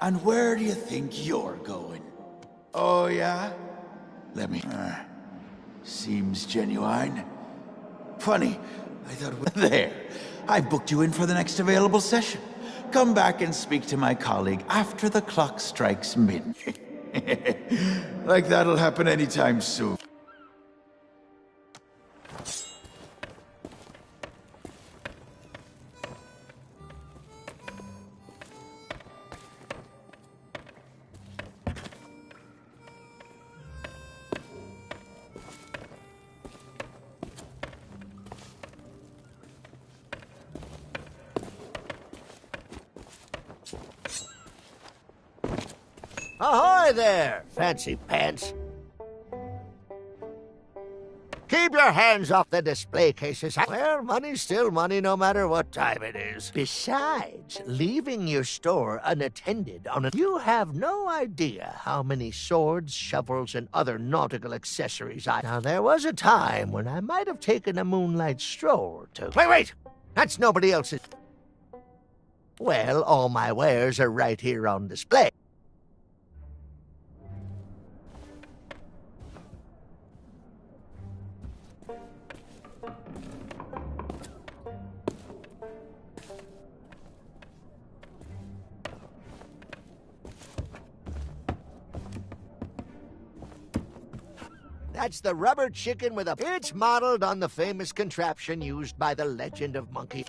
And where do you think you're going? Oh, yeah? Let me... seems genuine. Funny, I thought... There. I booked you in for the next available session. Come back and speak to my colleague after the clock strikes midnight. Like that'll happen anytime soon. Ahoy there, fancy pants. Keep your hands off the display cases. Well, money's still money no matter what time it is. Besides, leaving your store unattended on a... You have no idea how many swords, shovels, and other nautical accessories I... Now, there was a time when I might have taken a moonlight stroll to... Wait! That's nobody else's... Well, all my wares are right here on display. That's the rubber chicken with a... It's modeled on the famous contraption used by the legend of Monkey...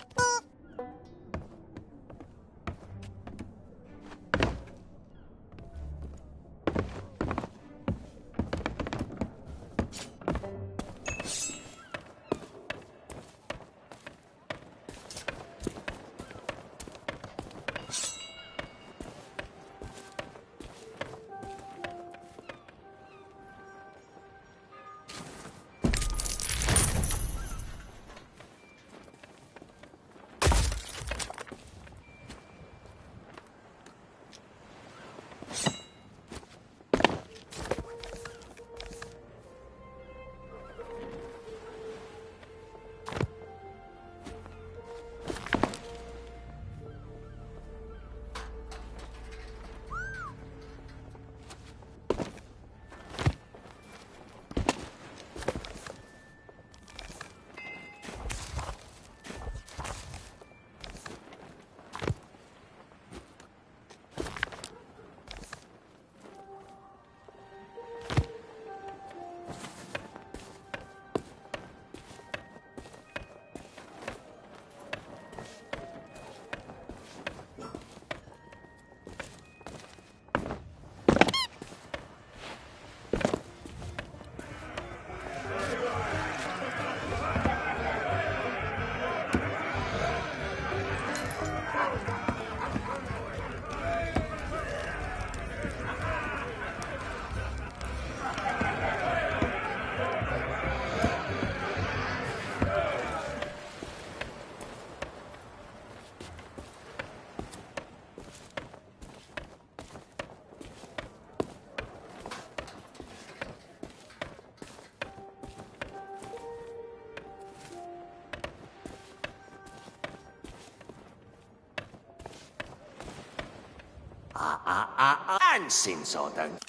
And since I don't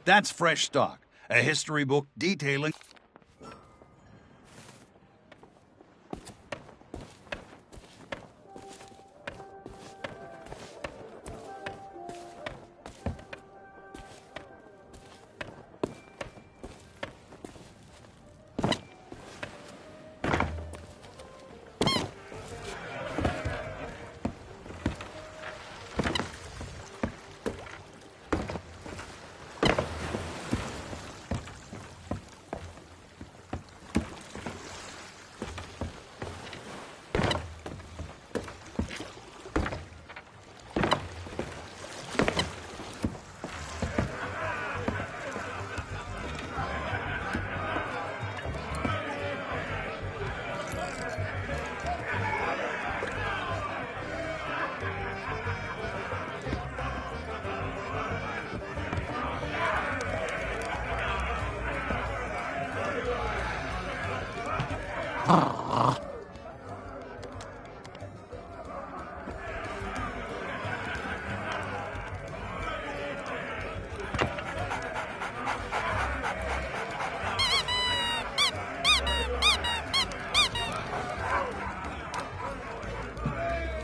That's fresh stock. A history book detailing...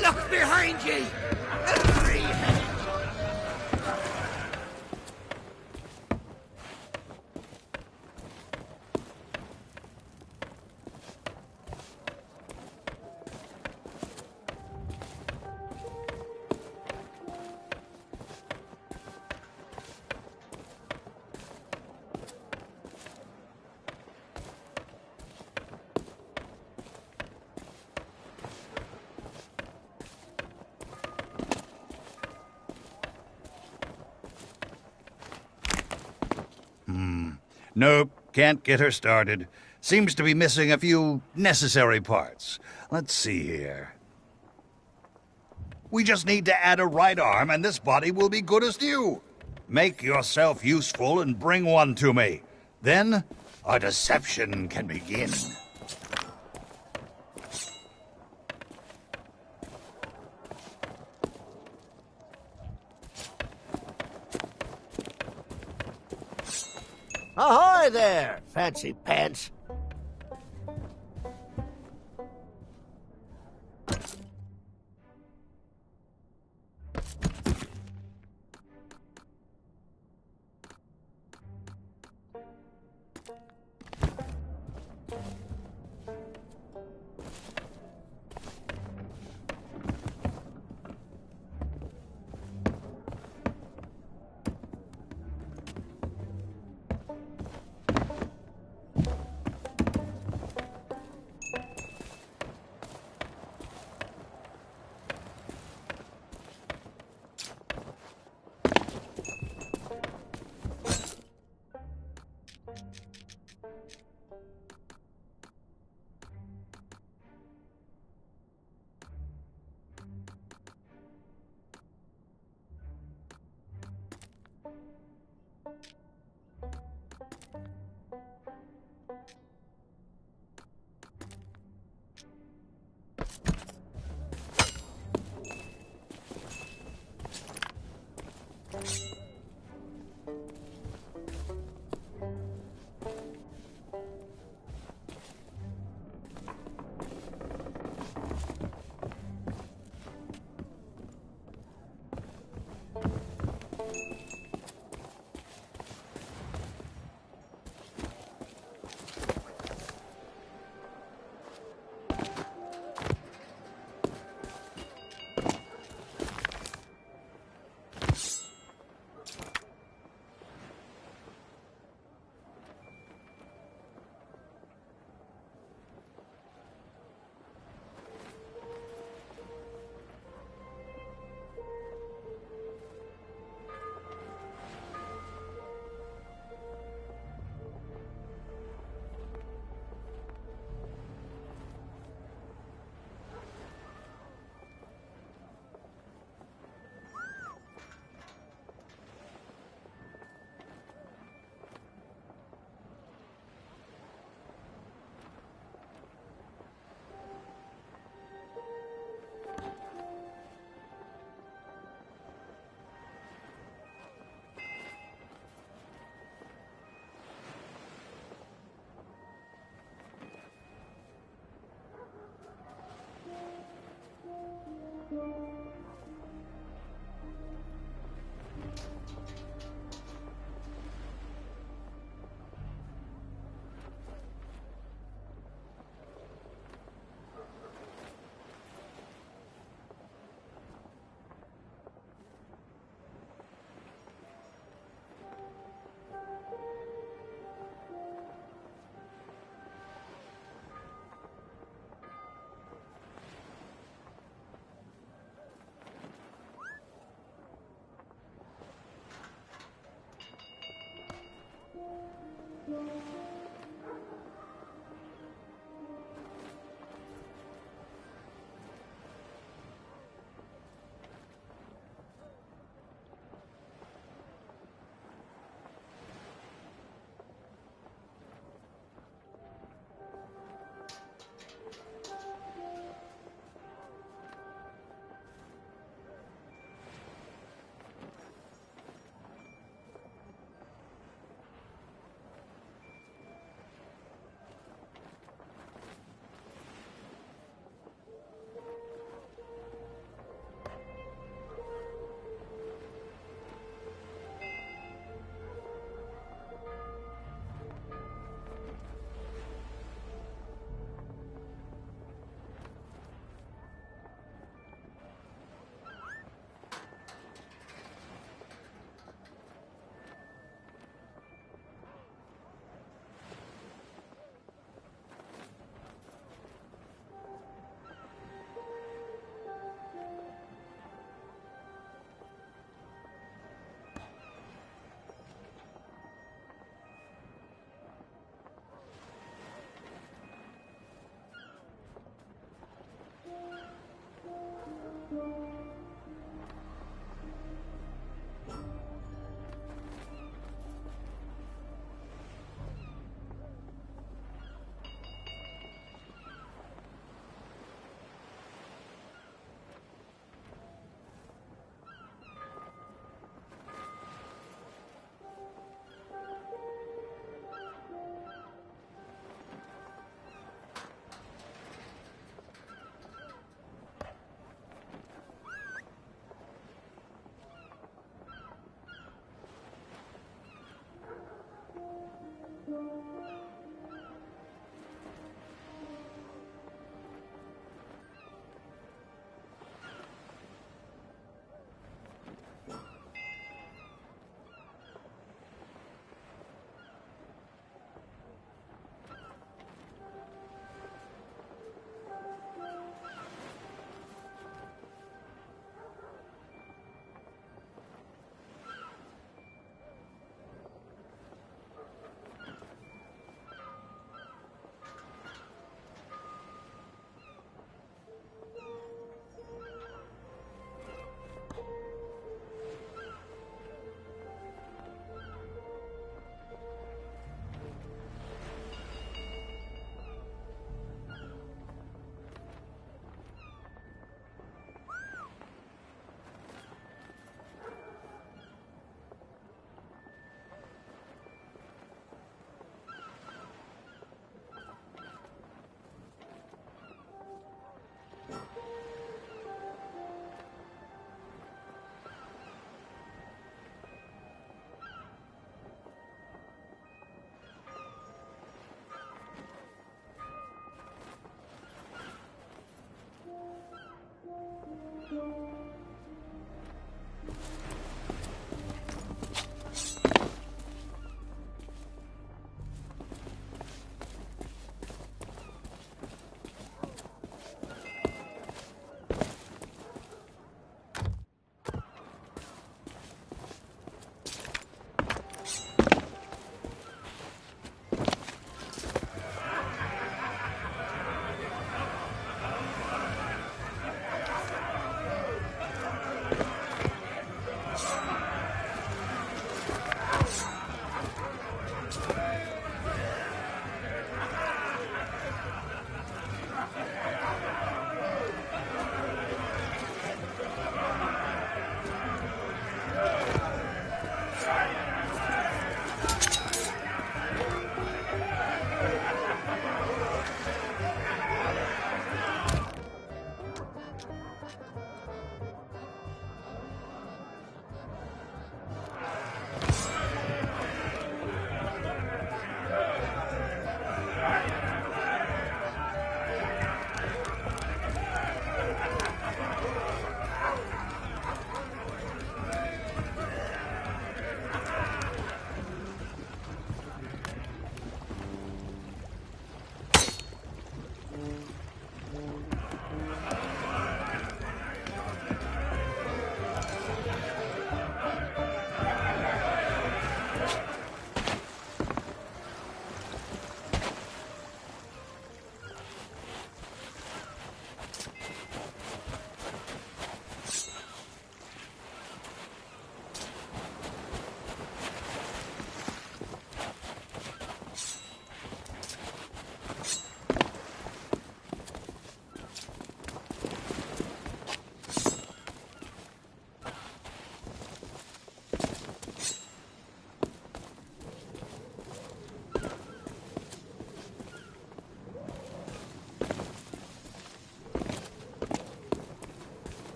Look behind ye! Nope, can't get her started. Seems to be missing a few necessary parts. Let's see here. We just need to add a right arm and this body will be good as new. Make yourself useful and bring one to me. Then, our deception can begin. Ahoy there, fancy pants.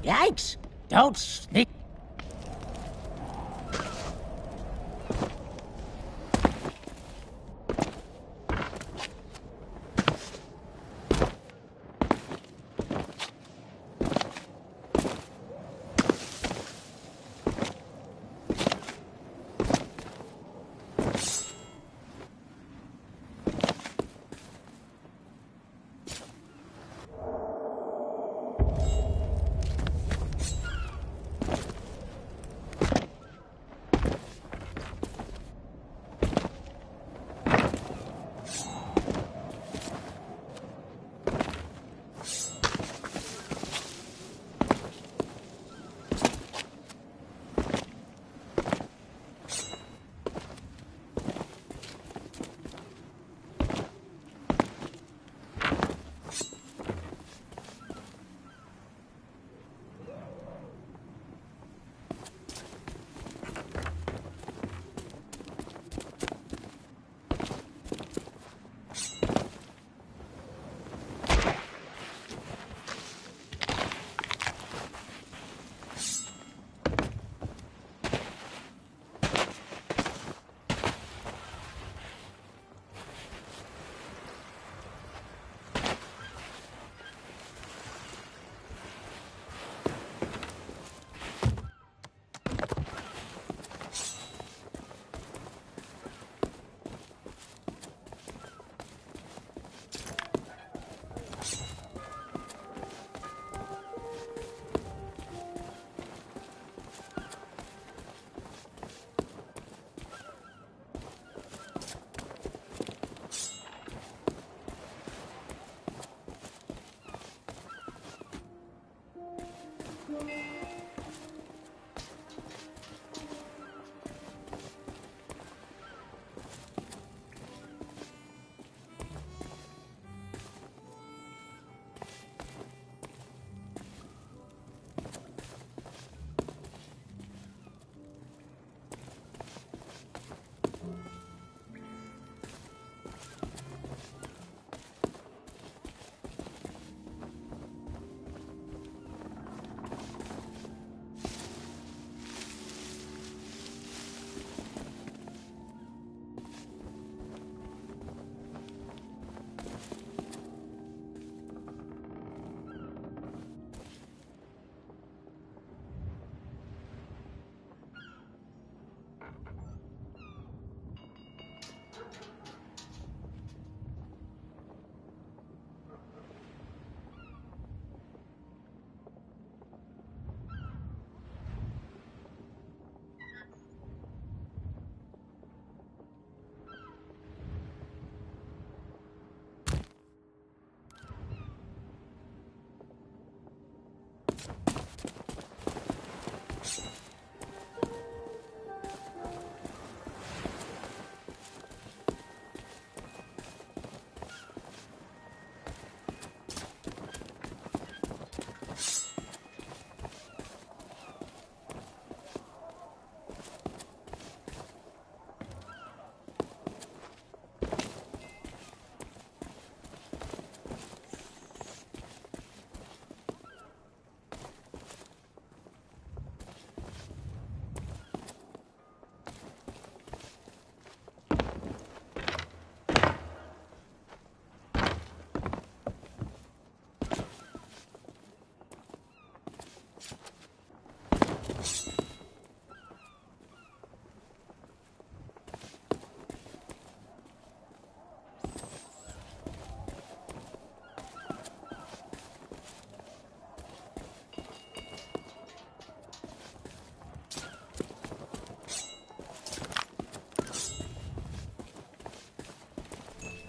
Yikes! Don't sneak.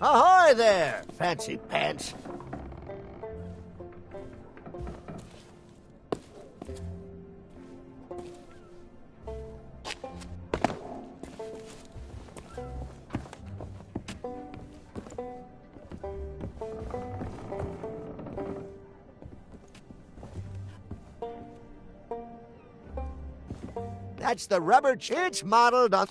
Ahoy there, fancy pants. That's the rubber it's modeled on.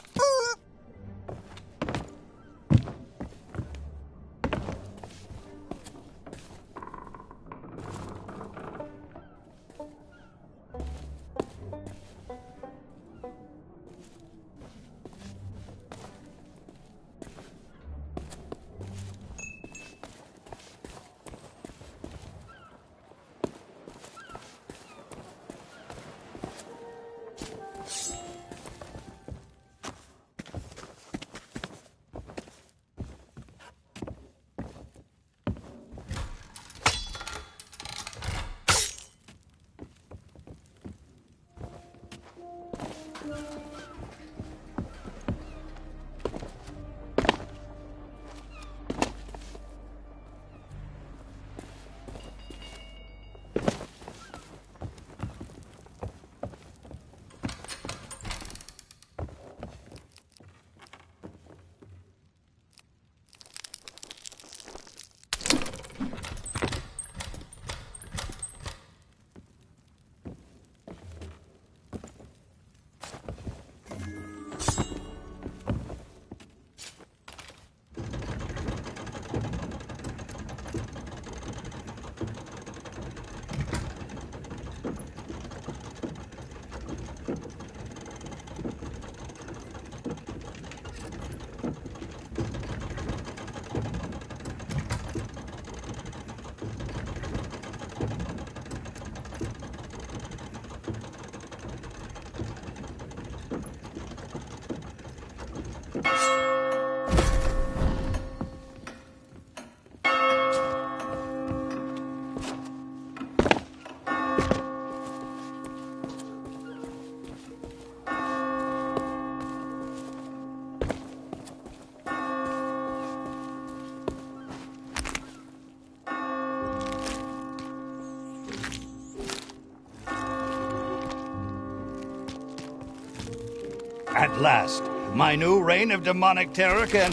At last, my new reign of demonic terror can...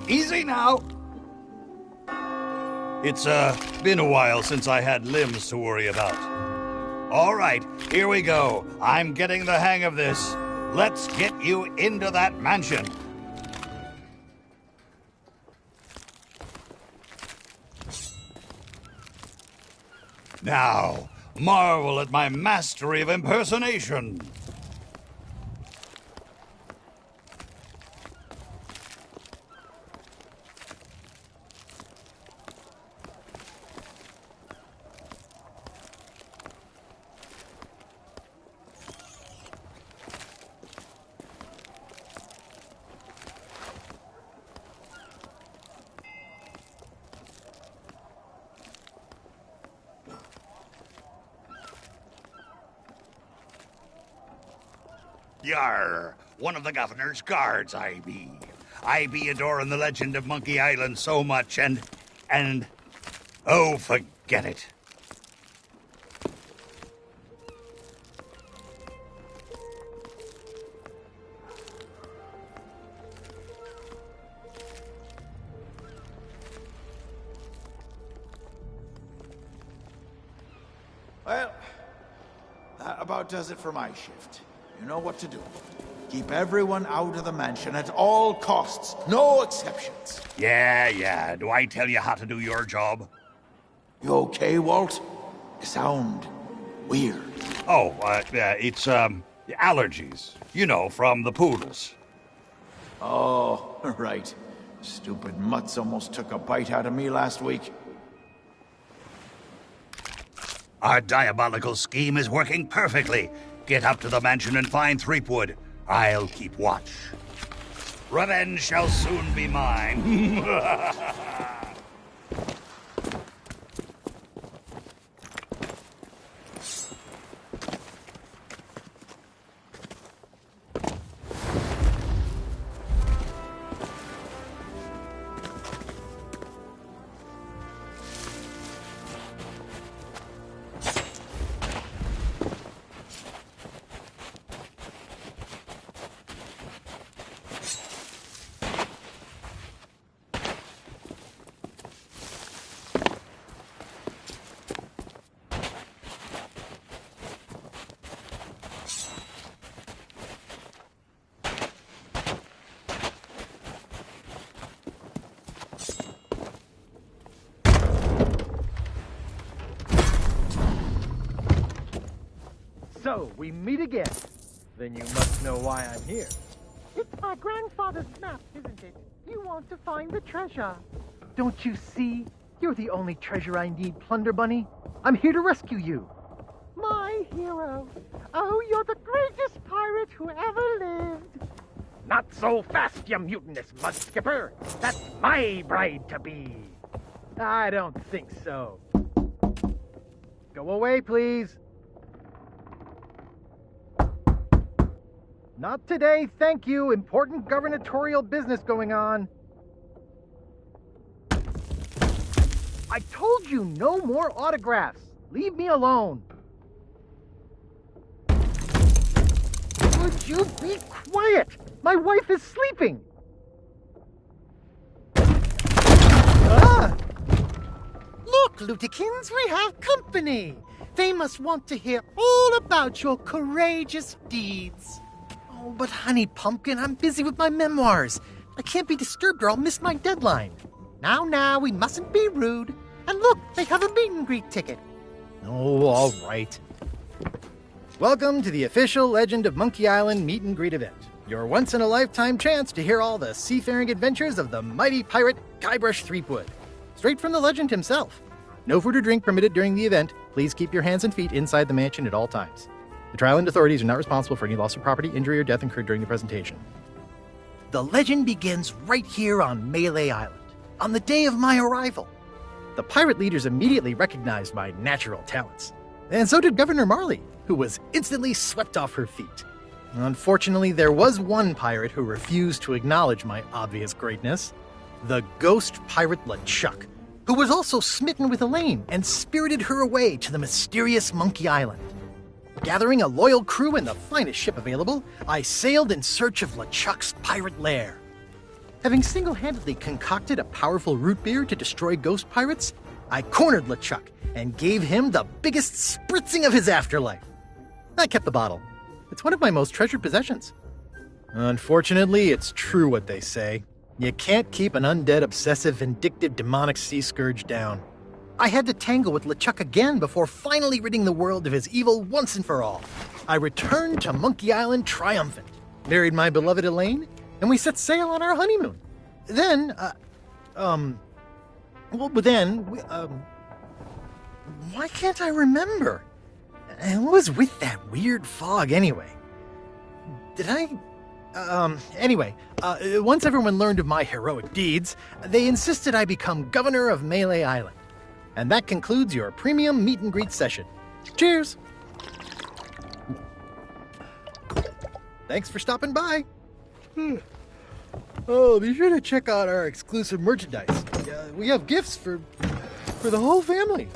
Easy now. It's, been a while since I had limbs to worry about. All right, here we go. I'm getting the hang of this. Let's get you into that mansion. Now, marvel at my mastery of impersonation. Yar, one of the governor's guards, I be. I be adoring the legend of Monkey Island so much, and, oh, forget it. Well, that about does it for my shift. You know what to do. Keep everyone out of the mansion at all costs. No exceptions. Yeah. Do I tell you how to do your job? You okay, Walt? You sound weird. Oh, it's, allergies. You know, from the poodles. Oh, right. Stupid mutts almost took a bite out of me last week. Our diabolical scheme is working perfectly. Get up to the mansion and find Threepwood. I'll keep watch. Revenge shall soon be mine. So, we meet again. Then you must know why I'm here. It's my grandfather's map, isn't it? You want to find the treasure. Don't you see? You're the only treasure I need, Plunder Bunny. I'm here to rescue you. My hero. Oh, you're the greatest pirate who ever lived. Not so fast, you mutinous mud skipper. That's my bride-to-be. I don't think so. Go away, please. Not today, thank you. Important gubernatorial business going on. I told you no more autographs. Leave me alone. Would you be quiet? My wife is sleeping. Ah! Look, Lutikins, we have company. They must want to hear all about your courageous deeds. Oh, but Honey Pumpkin, I'm busy with my memoirs. I can't be disturbed or I'll miss my deadline. Now, we mustn't be rude. And look, they have a meet and greet ticket. Oh, all right. Welcome to the official Legend of Monkey Island meet and greet event. Your once-in-a-lifetime chance to hear all the seafaring adventures of the mighty pirate Guybrush Threepwood. Straight from the legend himself. No food or drink permitted during the event. Please keep your hands and feet inside the mansion at all times. The Trial and authorities are not responsible for any loss of property, injury, or death incurred during the presentation. The legend begins right here on Melee Island, on the day of my arrival. The pirate leaders immediately recognized my natural talents. And so did Governor Marley, who was instantly swept off her feet. Unfortunately, there was one pirate who refused to acknowledge my obvious greatness. The ghost pirate LeChuck, who was also smitten with Elaine and spirited her away to the mysterious Monkey Island. Gathering a loyal crew and the finest ship available, I sailed in search of LeChuck's pirate lair. Having single-handedly concocted a powerful root beer to destroy ghost pirates, I cornered LeChuck and gave him the biggest spritzing of his afterlife. I kept the bottle. It's one of my most treasured possessions. Unfortunately, it's true what they say. You can't keep an undead, obsessive, vindictive, demonic sea scourge down. I had to tangle with LeChuck again before finally ridding the world of his evil once and for all. I returned to Monkey Island triumphant, married my beloved Elaine, and we set sail on our honeymoon. Then, why can't I remember? And what was with that weird fog anyway? Once everyone learned of my heroic deeds, they insisted I become governor of Melee Island. And that concludes your premium meet and greet session. Cheers! Thanks for stopping by. Oh, be sure to check out our exclusive merchandise. We have gifts for the whole family.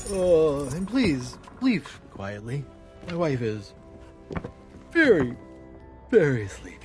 Oh, and please, leave quietly. My wife is very, very sleepy.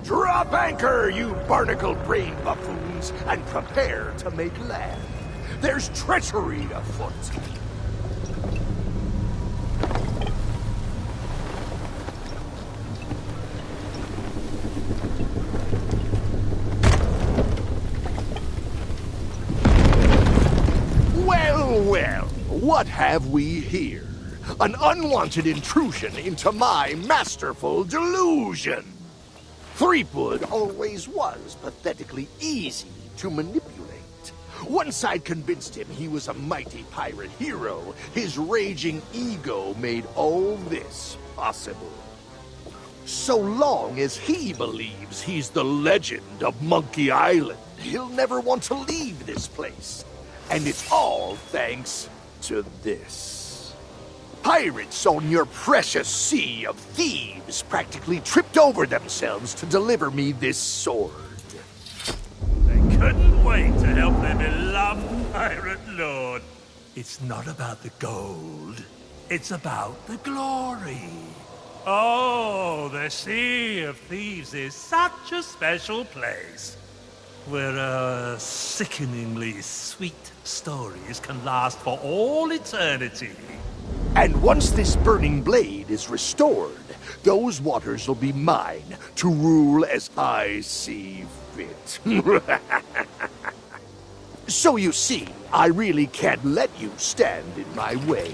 Drop anchor, you barnacle-brained buffoons, and prepare to make land. There's treachery afoot. Well, well, what have we here? An unwanted intrusion into my masterful delusion. Threepwood always was pathetically easy to manipulate. Once I'd convinced him he was a mighty pirate hero, his raging ego made all this possible. So long as he believes he's the legend of Monkey Island, he'll never want to leave this place. And it's all thanks to this. Pirates on your precious sea of thieves practically tripped over themselves to deliver me this sword. They couldn't wait to help their beloved pirate lord. It's not about the gold. It's about the glory. Oh, the Sea of Thieves is such a special place, where sickeningly sweet stories can last for all eternity. And once this burning blade is restored, those waters will be mine to rule as I see fit. So you see, I really can't let you stand in my way.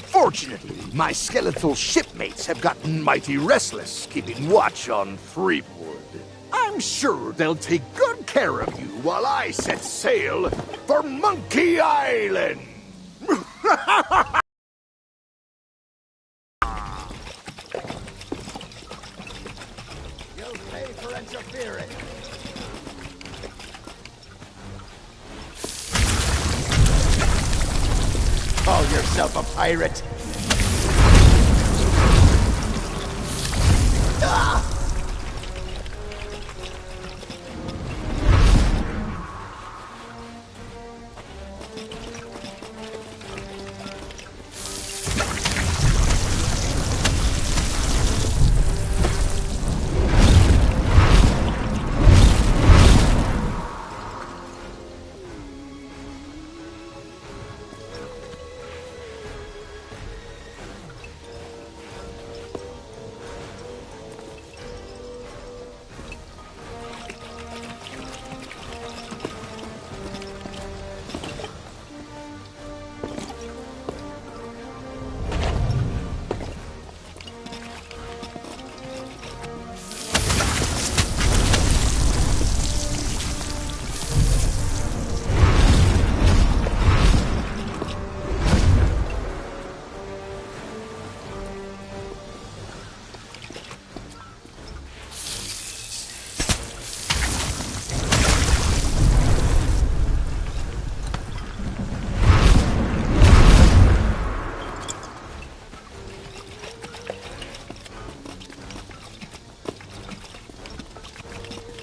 Fortunately, my skeletal shipmates have gotten mighty restless, keeping watch on Threepwood. I'm sure they'll take good care of you while I set sail for Monkey Island! You'll pay for interfering. Call yourself a pirate? Ah!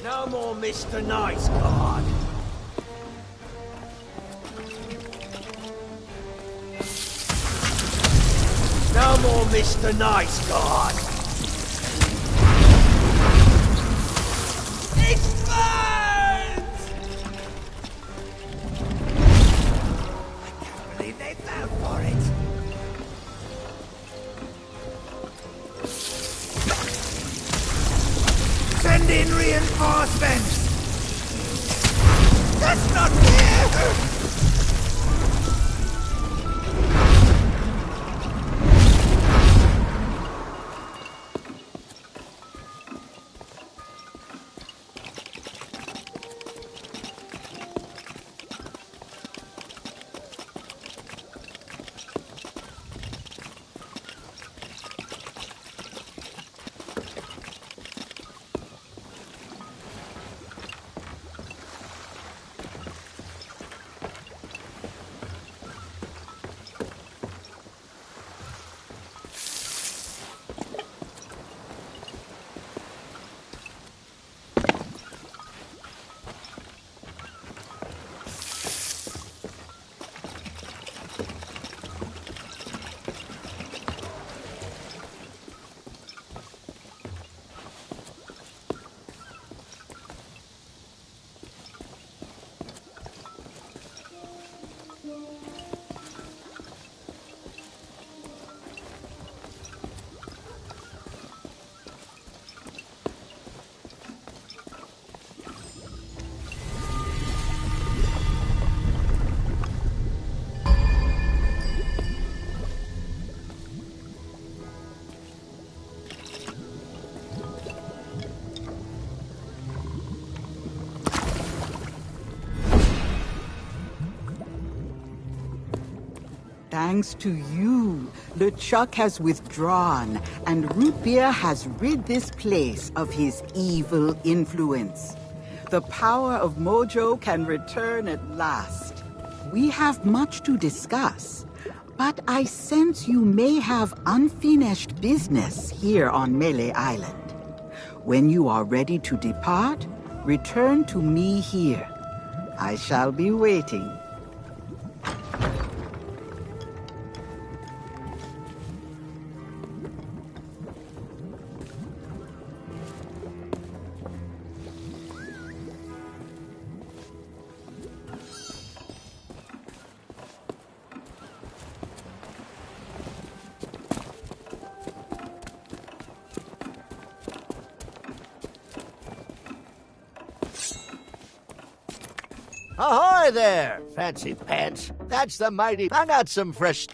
No more Mr. Nice Guard. No more Mr. Nice Guard. It's burnt! I can't believe they fell for it. Send in reinforcements! That's not fair! Thanks to you, LeChuck has withdrawn, and Root Beer has rid this place of his evil influence. The power of Mojo can return at last. We have much to discuss, but I sense you may have unfinished business here on Melee Island. When you are ready to depart, return to me here. I shall be waiting. Ahoy there, fancy pants. That's the mighty... I got some fresh...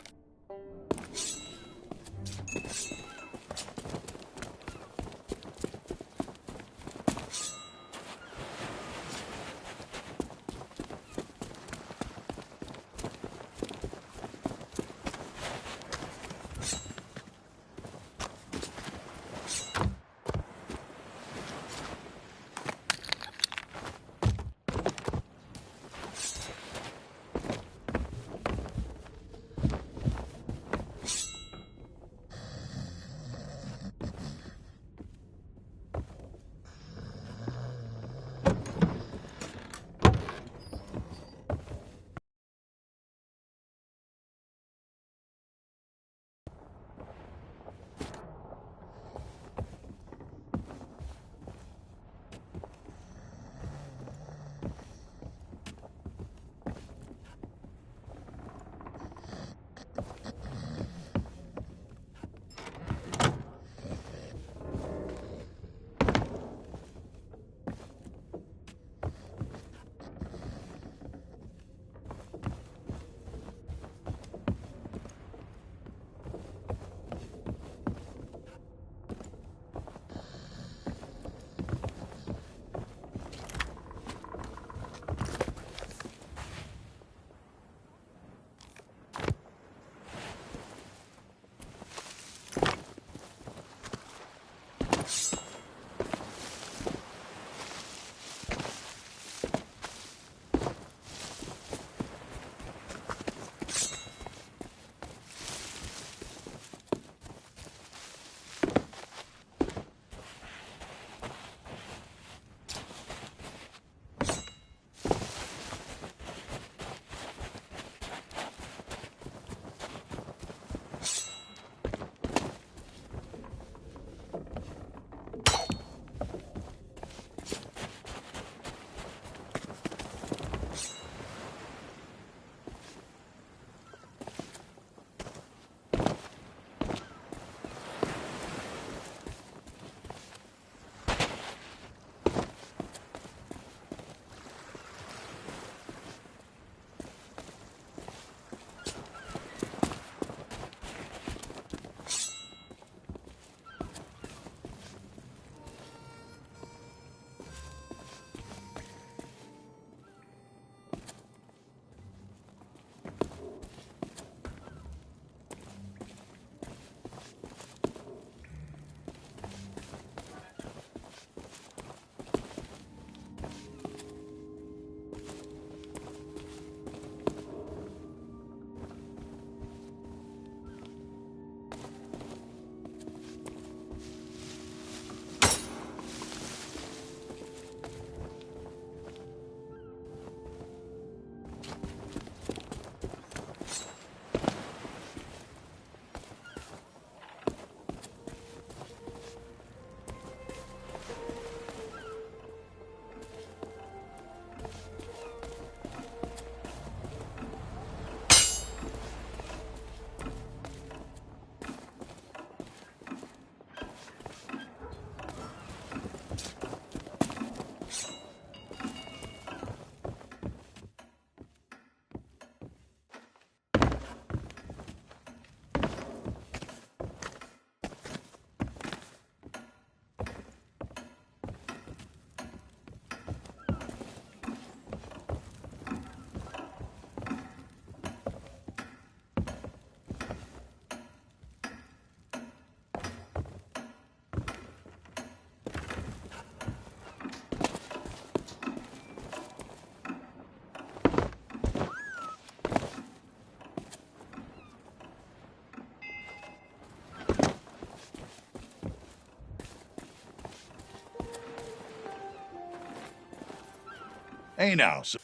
Hey now, so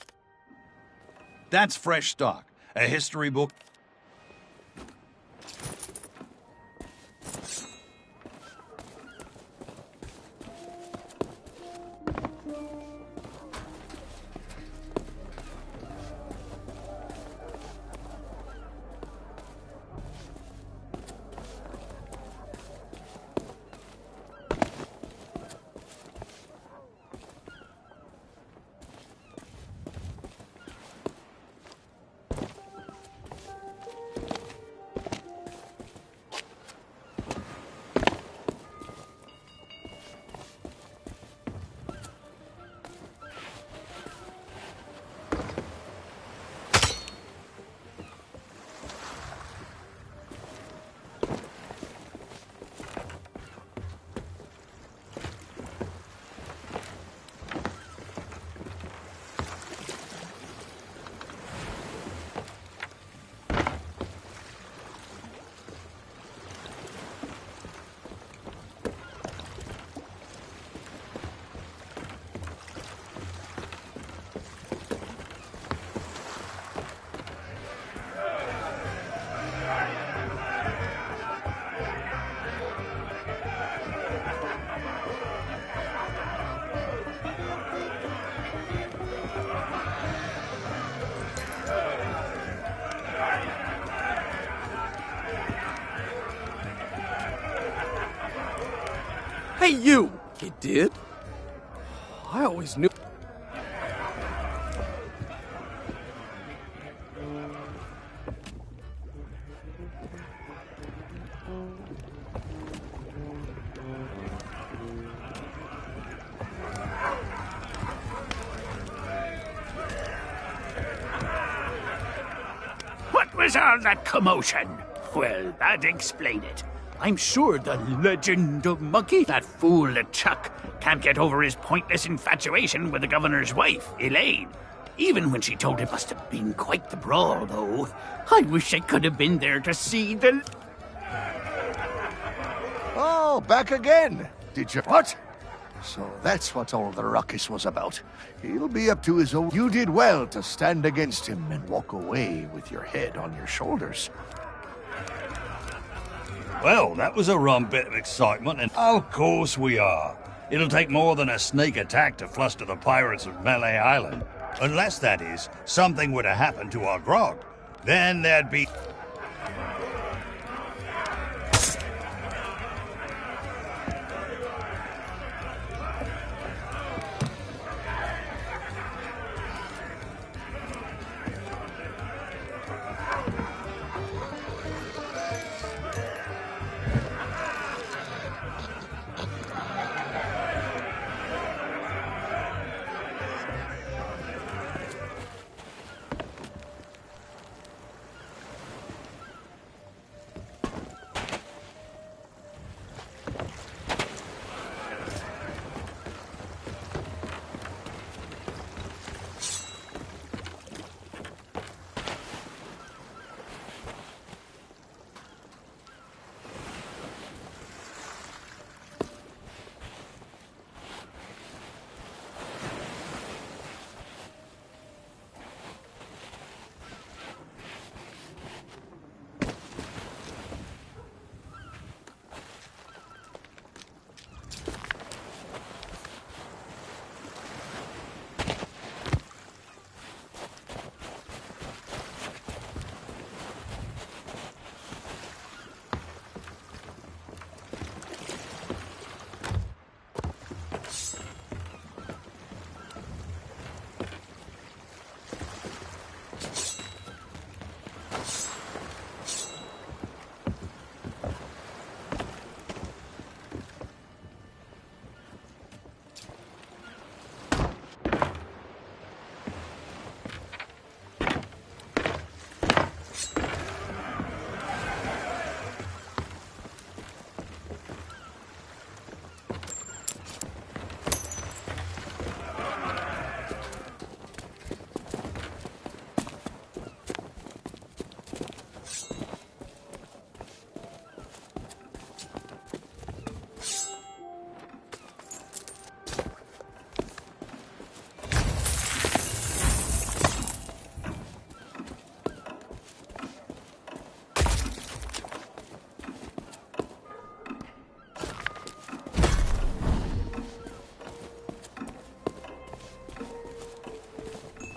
that's fresh stock. A history book. Hey, you! You did? I always knew. What was all that commotion? Well, that'd explain it. I'm sure the legend of Monkey, that fool LeChuck, can't get over his pointless infatuation with the governor's wife, Elaine. Even when she told him, must have been quite the brawl, though. I wish I could have been there to see the... Oh, back again. Did you... What? So that's what all the ruckus was about. He'll be up to his own... You did well to stand against him and walk away with your head on your shoulders. Well, that was a rum bit of excitement, and of course we are. It'll take more than a sneak attack to fluster the pirates of Melee Island. Unless, that is, something were to happen to our grog. Then there'd be...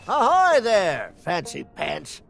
Ahoy there, fancy pants.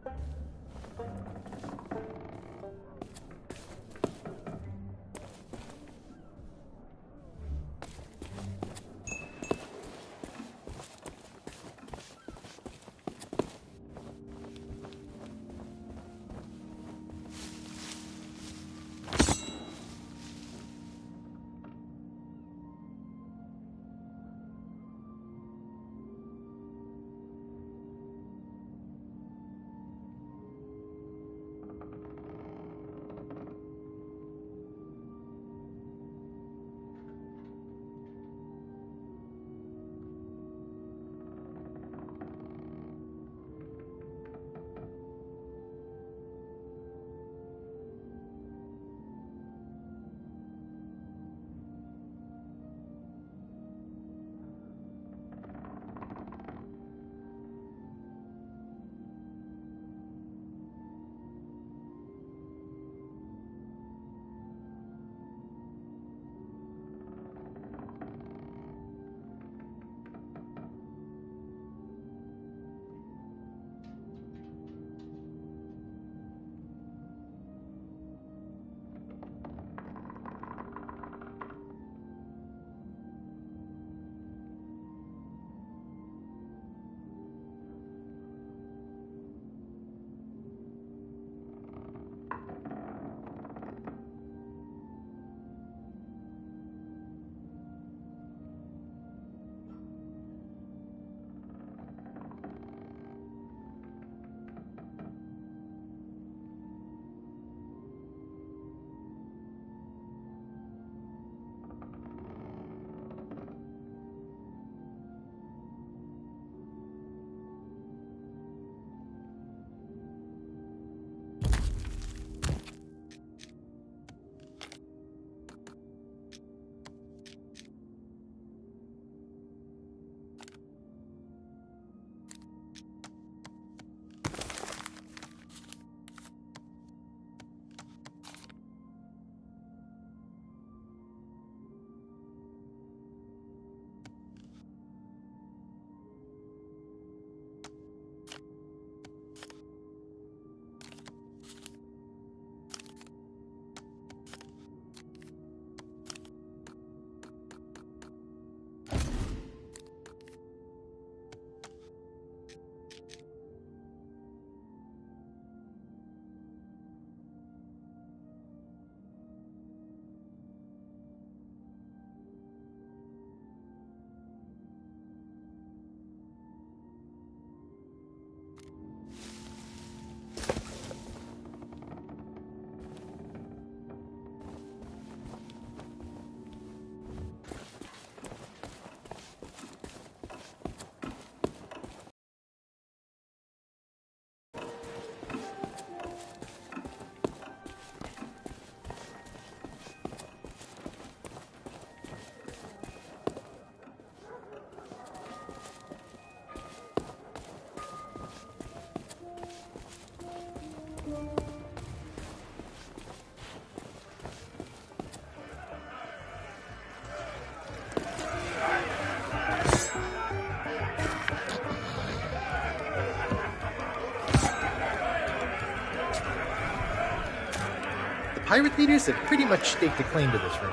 Pirate leaders have pretty much staked a claim to this room.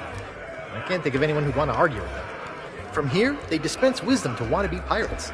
I can't think of anyone who'd want to argue with them. From here, they dispense wisdom to wannabe pirates.